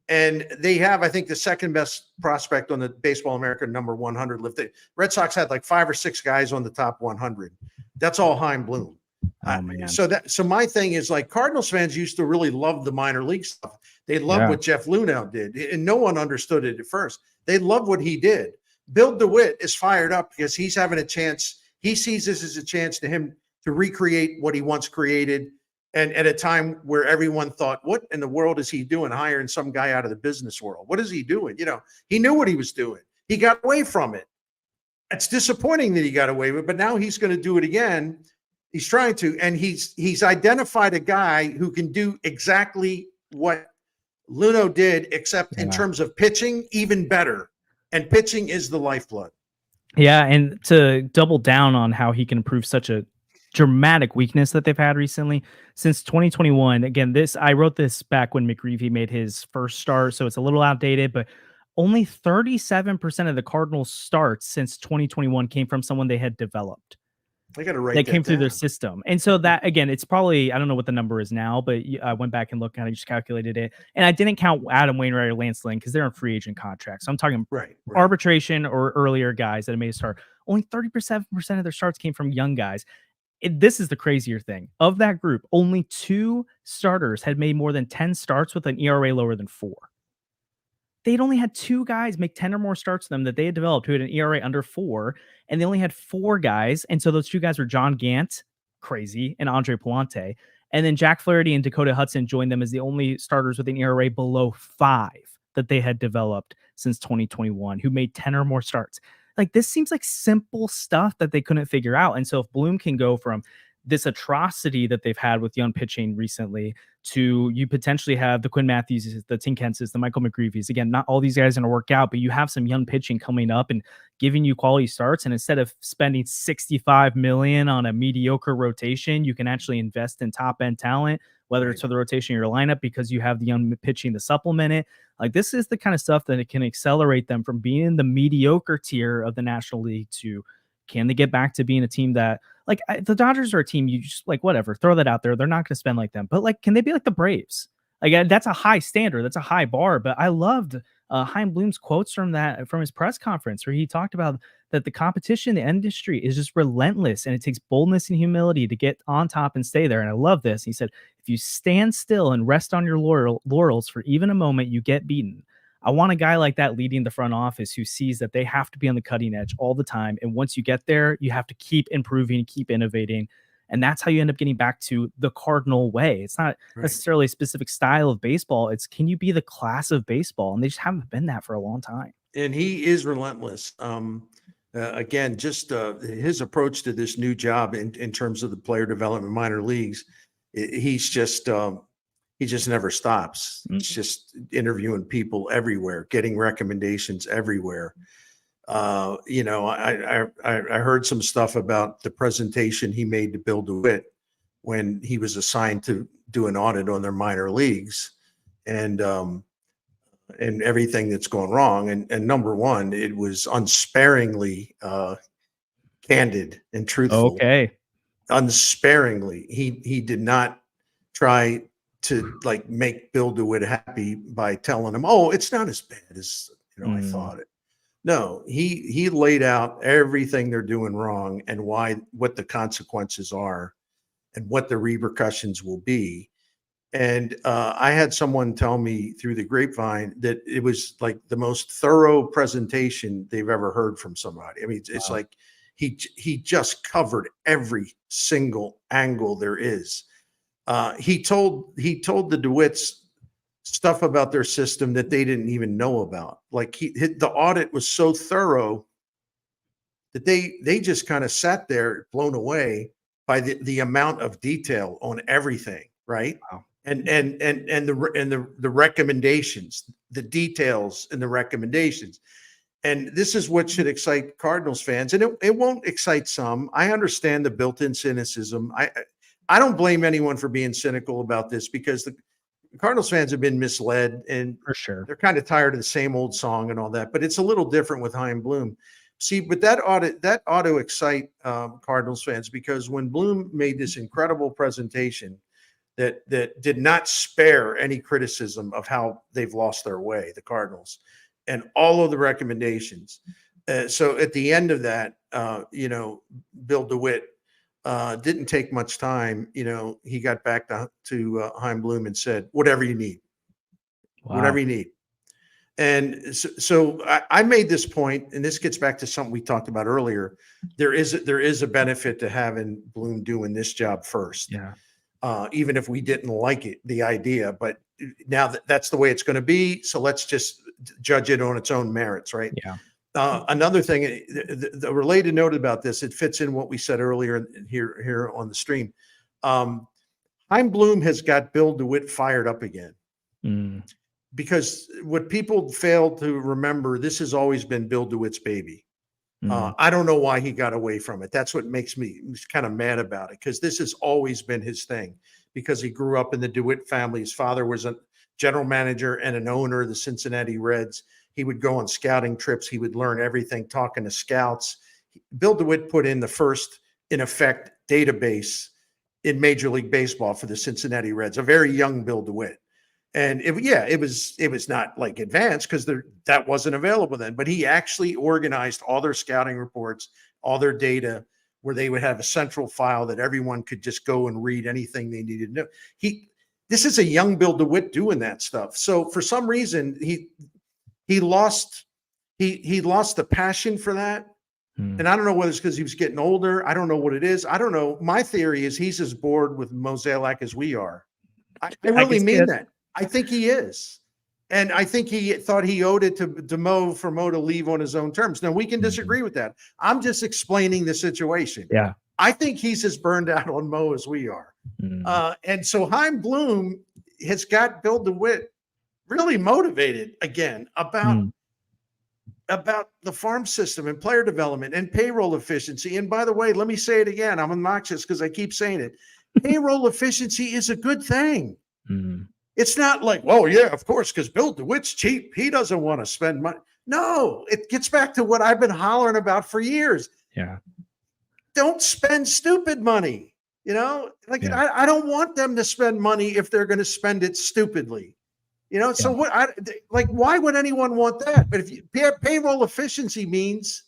And they have, I think, the second best prospect on the Baseball America number 100 list. The Red Sox had like 5 or 6 guys on the top 100. That's all Heim Bloom. Oh man. So my thing is, like, Cardinals fans used to really love the minor league stuff. They loved what Jeff Luhnow did, and no one understood it at first. They loved what he did. Bill DeWitt is fired up because he's having a chance. He sees this as a chance to him to recreate what he once created. And at a time where everyone thought, what in the world is he doing, hiring some guy out of the business world? What is he doing? You know, he knew what he was doing. He got away from it. It's disappointing that he got away with it, but now he's going to do it again. He's trying to, and he's identified a guy who can do exactly what Luhnow did, except in terms of pitching, even better. And pitching is the lifeblood. Yeah, and to double down on how he can improve such a dramatic weakness that they've had recently since 2021. Again, I wrote this back when McGreevy made his first start, so it's a little outdated, but only 37% of the Cardinals starts since 2021 came from someone they had developed. I got to write that that came through down. their system. And so that, again, it's probably, I don't know what the number is now, but I went back and looked, kind of just calculated it. And I didn't count Adam Wainwright or Lance Lynn because they're on free agent contracts. So I'm talking arbitration or earlier guys that made a start. Only 37% of their starts came from young guys. This is the crazier thing. Of that group, only 2 starters had made more than 10 starts with an ERA lower than 4. They'd only had 2 guys make 10 or more starts to them that they had developed who had an ERA under 4, and they only had 4 guys. And so those 2 guys were John Gant, crazy, and Andre Palante. And then Jack Flaherty and Dakota Hudson joined them as the only starters with an ERA below 5 that they had developed since 2021, who made 10 or more starts. Like, this seems like simple stuff that they couldn't figure out. And so if Bloom can go from this atrocity that they've had with young pitching recently to you potentially have the Quinn Matthews, the Tim Kenses, the Michael McGreevy's. Again, not all these guys are going to work out, but you have some young pitching coming up and giving you quality starts. And instead of spending $65 million on a mediocre rotation, you can actually invest in top end talent, whether it's for the rotation of your lineup because you have the young pitching to supplement it. Like, this is the kind of stuff that it can accelerate them from being in the mediocre tier of the National League to, can they get back to being a team that, like, the Dodgers are a team you just, like, whatever, throw that out there. They're not going to spend like them. But, like, can they be like the Braves? Like, that's a high standard. That's a high bar. But I loved Heim Bloom's quotes from his press conference where he talked about that the competition in the industry is just relentless and it takes boldness and humility to get on top and stay there. And I love this. He said, if you stand still and rest on your laurels for even a moment, you get beaten. I want a guy like that leading the front office who sees that they have to be on the cutting edge all the time. And once you get there, you have to keep improving, keep innovating. And that's how you end up getting back to the Cardinal way. It's not necessarily a specific style of baseball. It's, can you be the class of baseball? And they just haven't been that for a long time. And he is relentless. Again, just his approach to this new job in terms of the player development minor leagues, he just never stops. It's just interviewing people everywhere, getting recommendations everywhere. I heard some stuff about the presentation he made to Bill DeWitt when he was assigned to do an audit on their minor leagues and everything that's gone wrong. And number one, it was unsparingly candid and truthful. Okay. Unsparingly. He did not try to, like, make Bill DeWitt happy by telling him, oh, it's not as bad as I thought it. No, he laid out everything they're doing wrong and what the consequences are and what the repercussions will be. And I had someone tell me through the grapevine that it was like the most thorough presentation they've ever heard from somebody. I mean, it's like he just covered every single angle there is. He told the DeWitts stuff about their system that they didn't even know about. Like, the audit was so thorough that they just kind of sat there blown away by the amount of detail on everything, right? Wow. And the recommendations, the details and the recommendations. And this is what should excite Cardinals fans, and it won't excite some. I understand the built-in cynicism. I don't blame anyone for being cynical about this because the Cardinals fans have been misled, and For sure. they're kind of tired of the same old song and all that. But it's a little different with Heim Bloom. See, but that ought to excite Cardinals fans, because when Bloom made this incredible presentation that did not spare any criticism of how they've lost their way, the Cardinals, and all of the recommendations. So at the end of that, Bill DeWitt didn't take much time. He got back to Heim Bloom and said, whatever you need, whatever you need. And so I made this point, and this gets back to something we talked about earlier. There is a benefit to having Bloom doing this job first. Yeah. Even if we didn't like the idea, but now that's the way it's going to be. So let's just judge it on its own merits, right? Yeah. Another thing, the related note about this, it fits in what we said earlier here on the stream. Heim Bloom has got Bill DeWitt fired up again. Because what people fail to remember, this has always been Bill DeWitt's baby. I don't know why he got away from it. That's what makes me kind of mad about it, because this has always been his thing, because he grew up in the DeWitt family. His father was a general manager and an owner of the Cincinnati Reds. He would go on scouting trips. He would learn everything, talking to scouts. Bill DeWitt put in the first, in effect, database in Major League Baseball for the Cincinnati Reds, a very young Bill DeWitt. And it was not like advanced, because that wasn't available then, but he actually organized all their scouting reports, all their data, where they would have a central file that everyone could just go and read anything they needed to know. This is a young Bill DeWitt doing that stuff. So for some reason, he lost the passion for that. And I don't know whether it's because he was getting older. I don't know what it is. I don't know. My theory is he's as bored with Mozeliak as we are. I really mean that. I think he is. And I think he thought he owed it to Mo for Mo to leave on his own terms. Now, we can disagree with that. I'm just explaining the situation. Yeah. I think he's as burned out on Mo as we are. And so Heim Bloom has got Bill DeWitt really motivated again about the farm system and player development and payroll efficiency. And by the way, let me say it again. I'm obnoxious because I keep saying it. Payroll efficiency is a good thing. It's not like, well, yeah, of course, because Bill DeWitt's cheap. He doesn't want to spend money. No, it gets back to what I've been hollering about for years. Yeah. Don't spend stupid money. I don't want them to spend money if they're going to spend it stupidly. So why would anyone want that? But if payroll efficiency means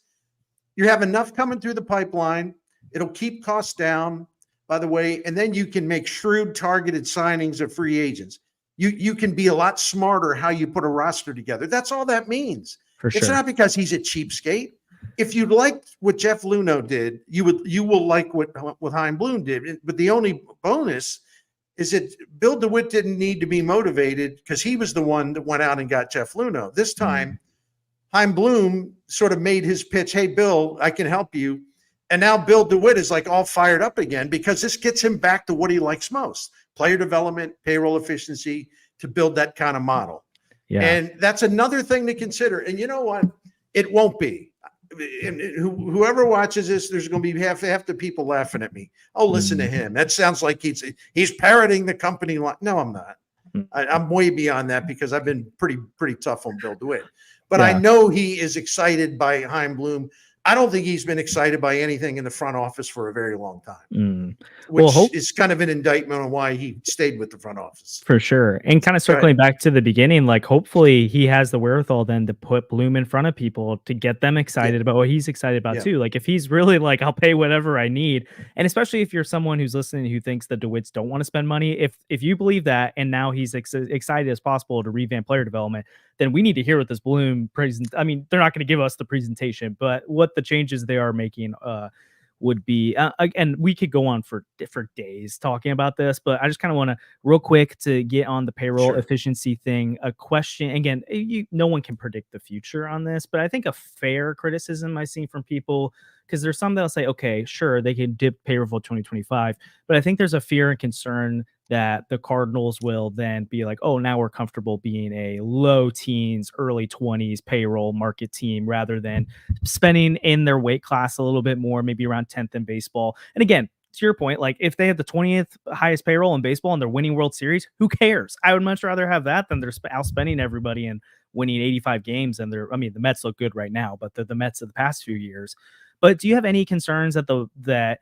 you have enough coming through the pipeline, it'll keep costs down, by the way, and then you can make shrewd, targeted signings of free agents. You can be a lot smarter how you put a roster together. That's all that means. It's not because he's a cheapskate. If you liked what Jeff Luhnow did, you will like what Heim Bloom did. But the only bonus is that Bill DeWitt didn't need to be motivated, because he was the one that went out and got Jeff Luhnow. This time, Heim Bloom sort of made his pitch. Hey, Bill, I can help you. And now Bill DeWitt is like all fired up again, because this gets him back to what he likes most: player development, payroll efficiency, to build that kind of model. Yeah. And that's another thing to consider. And you know what? It won't be. And whoever watches this, there's going to be half the people laughing at me. Oh, listen to him. That sounds like he's parroting the company line. No, I'm not. I'm way beyond that, because I've been pretty tough on Bill DeWitt. But I know he is excited by Heim Bloom. I don't think he's been excited by anything in the front office for a very long time, which is kind of an indictment on why he stayed with the front office. For sure. And kind of circling back to the beginning, like hopefully he has the wherewithal then to put Bloom in front of people to get them excited about what he's excited about too. Like if he's really like, I'll pay whatever I need. And especially if you're someone who's listening who thinks the DeWitts don't want to spend money, if you believe that, and now he's excited as possible to revamp player development, then we need to hear what this Bloom present. I mean, they're not going to give us the presentation, but what the changes they are making would be. And we could go on for different days talking about this, but I just kind of want to real quick to get on the payroll efficiency thing. A question again, no one can predict the future on this, but I think a fair criticism I've seen from people, because there's some that'll say, okay, sure, they can dip payroll for 2025, but I think there's a fear and concern that the Cardinals will then be like, oh, now we're comfortable being a low teens, early 20s payroll market team, rather than spending in their weight class a little bit more, maybe around 10th in baseball. And again, to your point, like if they have the 20th highest payroll in baseball and they're winning World Series, who cares? I would much rather have that than they're outspending everybody and winning 85 games. And the Mets look good right now, but they're the Mets of the past few years. But do you have any concerns that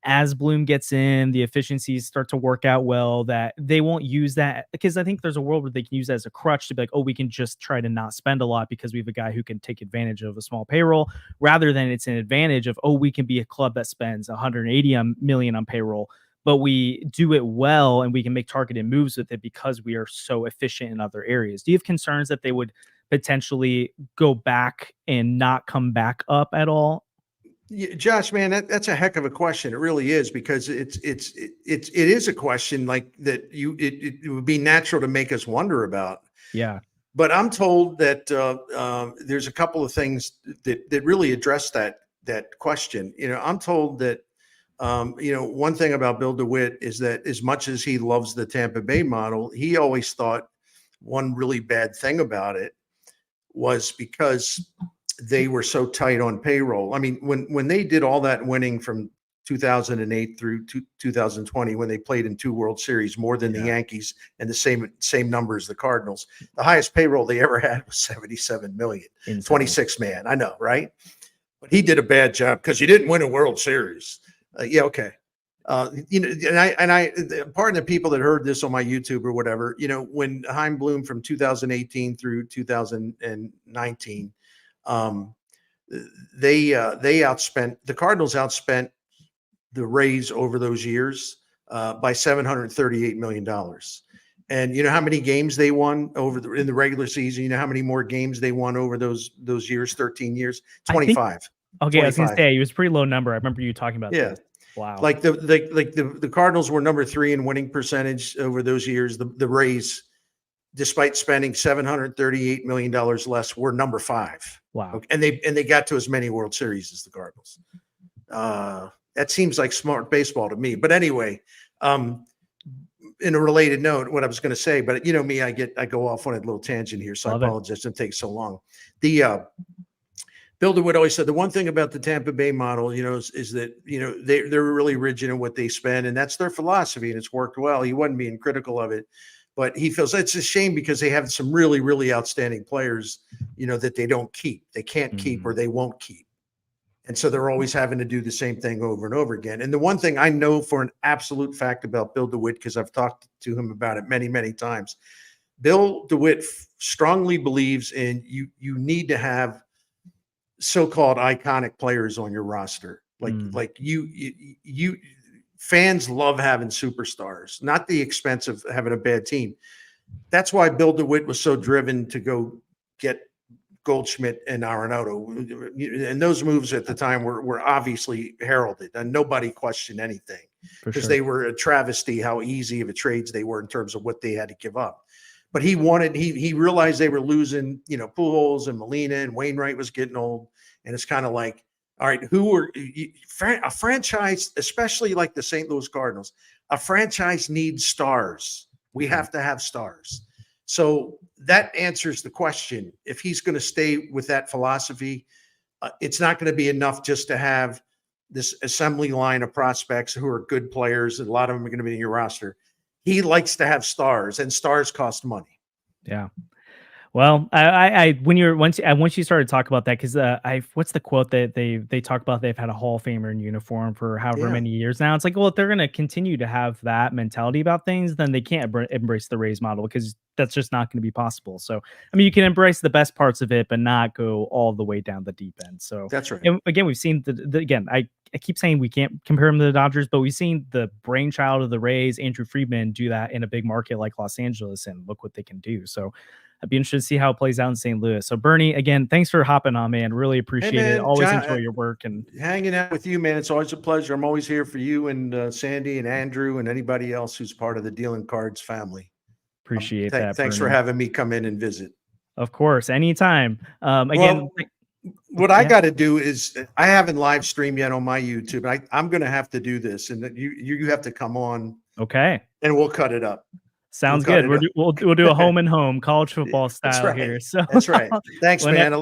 as Bloom gets in, the efficiencies start to work out well, that they won't use that, because I think there's a world where they can use that as a crutch to be like, oh, we can just try to not spend a lot because we have a guy who can take advantage of a small payroll, rather than it's an advantage of, oh, we can be a club that spends 180 million on payroll, but we do it well and we can make targeted moves with it because we are so efficient in other areas. Do you have concerns that they would potentially go back and not come back up at all? Yeah, Josh, man, that's a heck of a question. It really is, because it is a question like that. It would be natural to make us wonder about. Yeah. But I'm told that there's a couple of things that really address that question. I'm told that one thing about Bill DeWitt is that as much as he loves the Tampa Bay model, he always thought one really bad thing about it was because they were so tight on payroll. I mean, when they did all that winning from 2008 through 2020, when they played in 2 World Series, more than the Yankees, and the same number as the Cardinals, the highest payroll they ever had was 77 million, 26 man. I know, right? But he did a bad job because you didn't win a World Series. Yeah, okay. And I pardon the people that heard this on my YouTube or whatever. When Heim Bloom from 2018 through 2019. The Cardinals outspent the Rays over those years by $738 million. And you know how many games they won in the regular season? You know how many more games they won over those years, 13 years? 25. Okay, 25. I was going to say, it was a pretty low number. I remember you talking about this. Wow. Like the Cardinals were number 3 in winning percentage over those years. The Rays, despite spending $738 million less, were number 5. Wow. And they got to as many World Series as the Cardinals. That seems like smart baseball to me. But anyway, in a related note, what I was going to say, but me, I go off on a little tangent here, so I apologize. It takes so long. Bill DeWitt always said the one thing about the Tampa Bay model, is that they're really rigid in what they spend, and that's their philosophy, and it's worked well. He wasn't being critical of it, but he feels it's a shame because they have some really, really outstanding players, that they don't keep, they can't keep, or they won't keep. And so they're always having to do the same thing over and over again. And the one thing I know for an absolute fact about Bill DeWitt, because I've talked to him about it many, many times, Bill DeWitt strongly believes in you need to have so-called iconic players on your roster. Like you fans love having superstars, not the expense of having a bad team. That's why Bill DeWitt was so driven to go get Goldschmidt and Arenado. And those moves at the time were obviously heralded, and nobody questioned anything because they were a travesty how easy of a trades they were in terms of what they had to give up. But he realized they were losing, Pujols and Molina, and Wainwright was getting old. And it's kind of like, all right, a franchise, especially like the St. Louis Cardinals, a franchise needs stars. We have to have stars. So that answers the question. If he's going to stay with that philosophy, it's not going to be enough just to have this assembly line of prospects who are good players, and a lot of them are going to be in your roster. He likes to have stars, and stars cost money. Yeah. Well, once you started to talk about that, because what's the quote that they talk about? They've had a Hall of Famer in uniform for however many years now. It's like, well, if they're going to continue to have that mentality about things, then they can't embrace the Rays model, because that's just not going to be possible. So, I mean, you can embrace the best parts of it, but not go all the way down the deep end. So that's right. And again, we've seen I keep saying we can't compare him to the Dodgers, but we've seen the brainchild of the Rays, Andrew Friedman, do that in a big market like Los Angeles, and look what they can do. So I'd be interested to see how it plays out in St. Louis. So Bernie, again, thanks for hopping on, man. Really appreciate it. Always enjoy your work and hanging out with you, man. It's always a pleasure. I'm always here for you and Sandy and Andrew and anybody else who's part of the Dealing Cards family. Appreciate that. Thanks for having me come in and visit. Of course, anytime. Again, what I got to do is, I haven't live streamed yet on my YouTube. I'm going to have to do this, and you have to come on. Okay. And we'll cut it up. Sounds good. We'll do a home and home college football style here. So that's right. Thanks, man.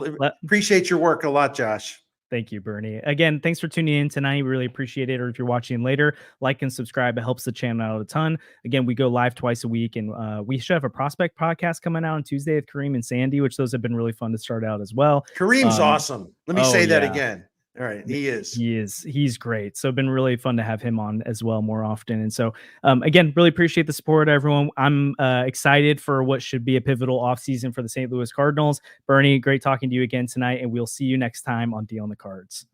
Appreciate your work a lot, Josh. Thank you, Bernie. Again, thanks for tuning in tonight. Really appreciate it. Or if you're watching later, like and subscribe. It helps the channel out a ton. Again, we go live twice a week, and we should have a prospect podcast coming out on Tuesday with Kareem and Sandy, which those have been really fun to start out as well. Kareem's awesome. Let me say that again. All right. He is. He's great. So been really fun to have him on as well more often. And so again, really appreciate the support, everyone. I'm excited for what should be a pivotal offseason for the St. Louis Cardinals. Bernie, great talking to you again tonight, and we'll see you next time on Deal on the Cards.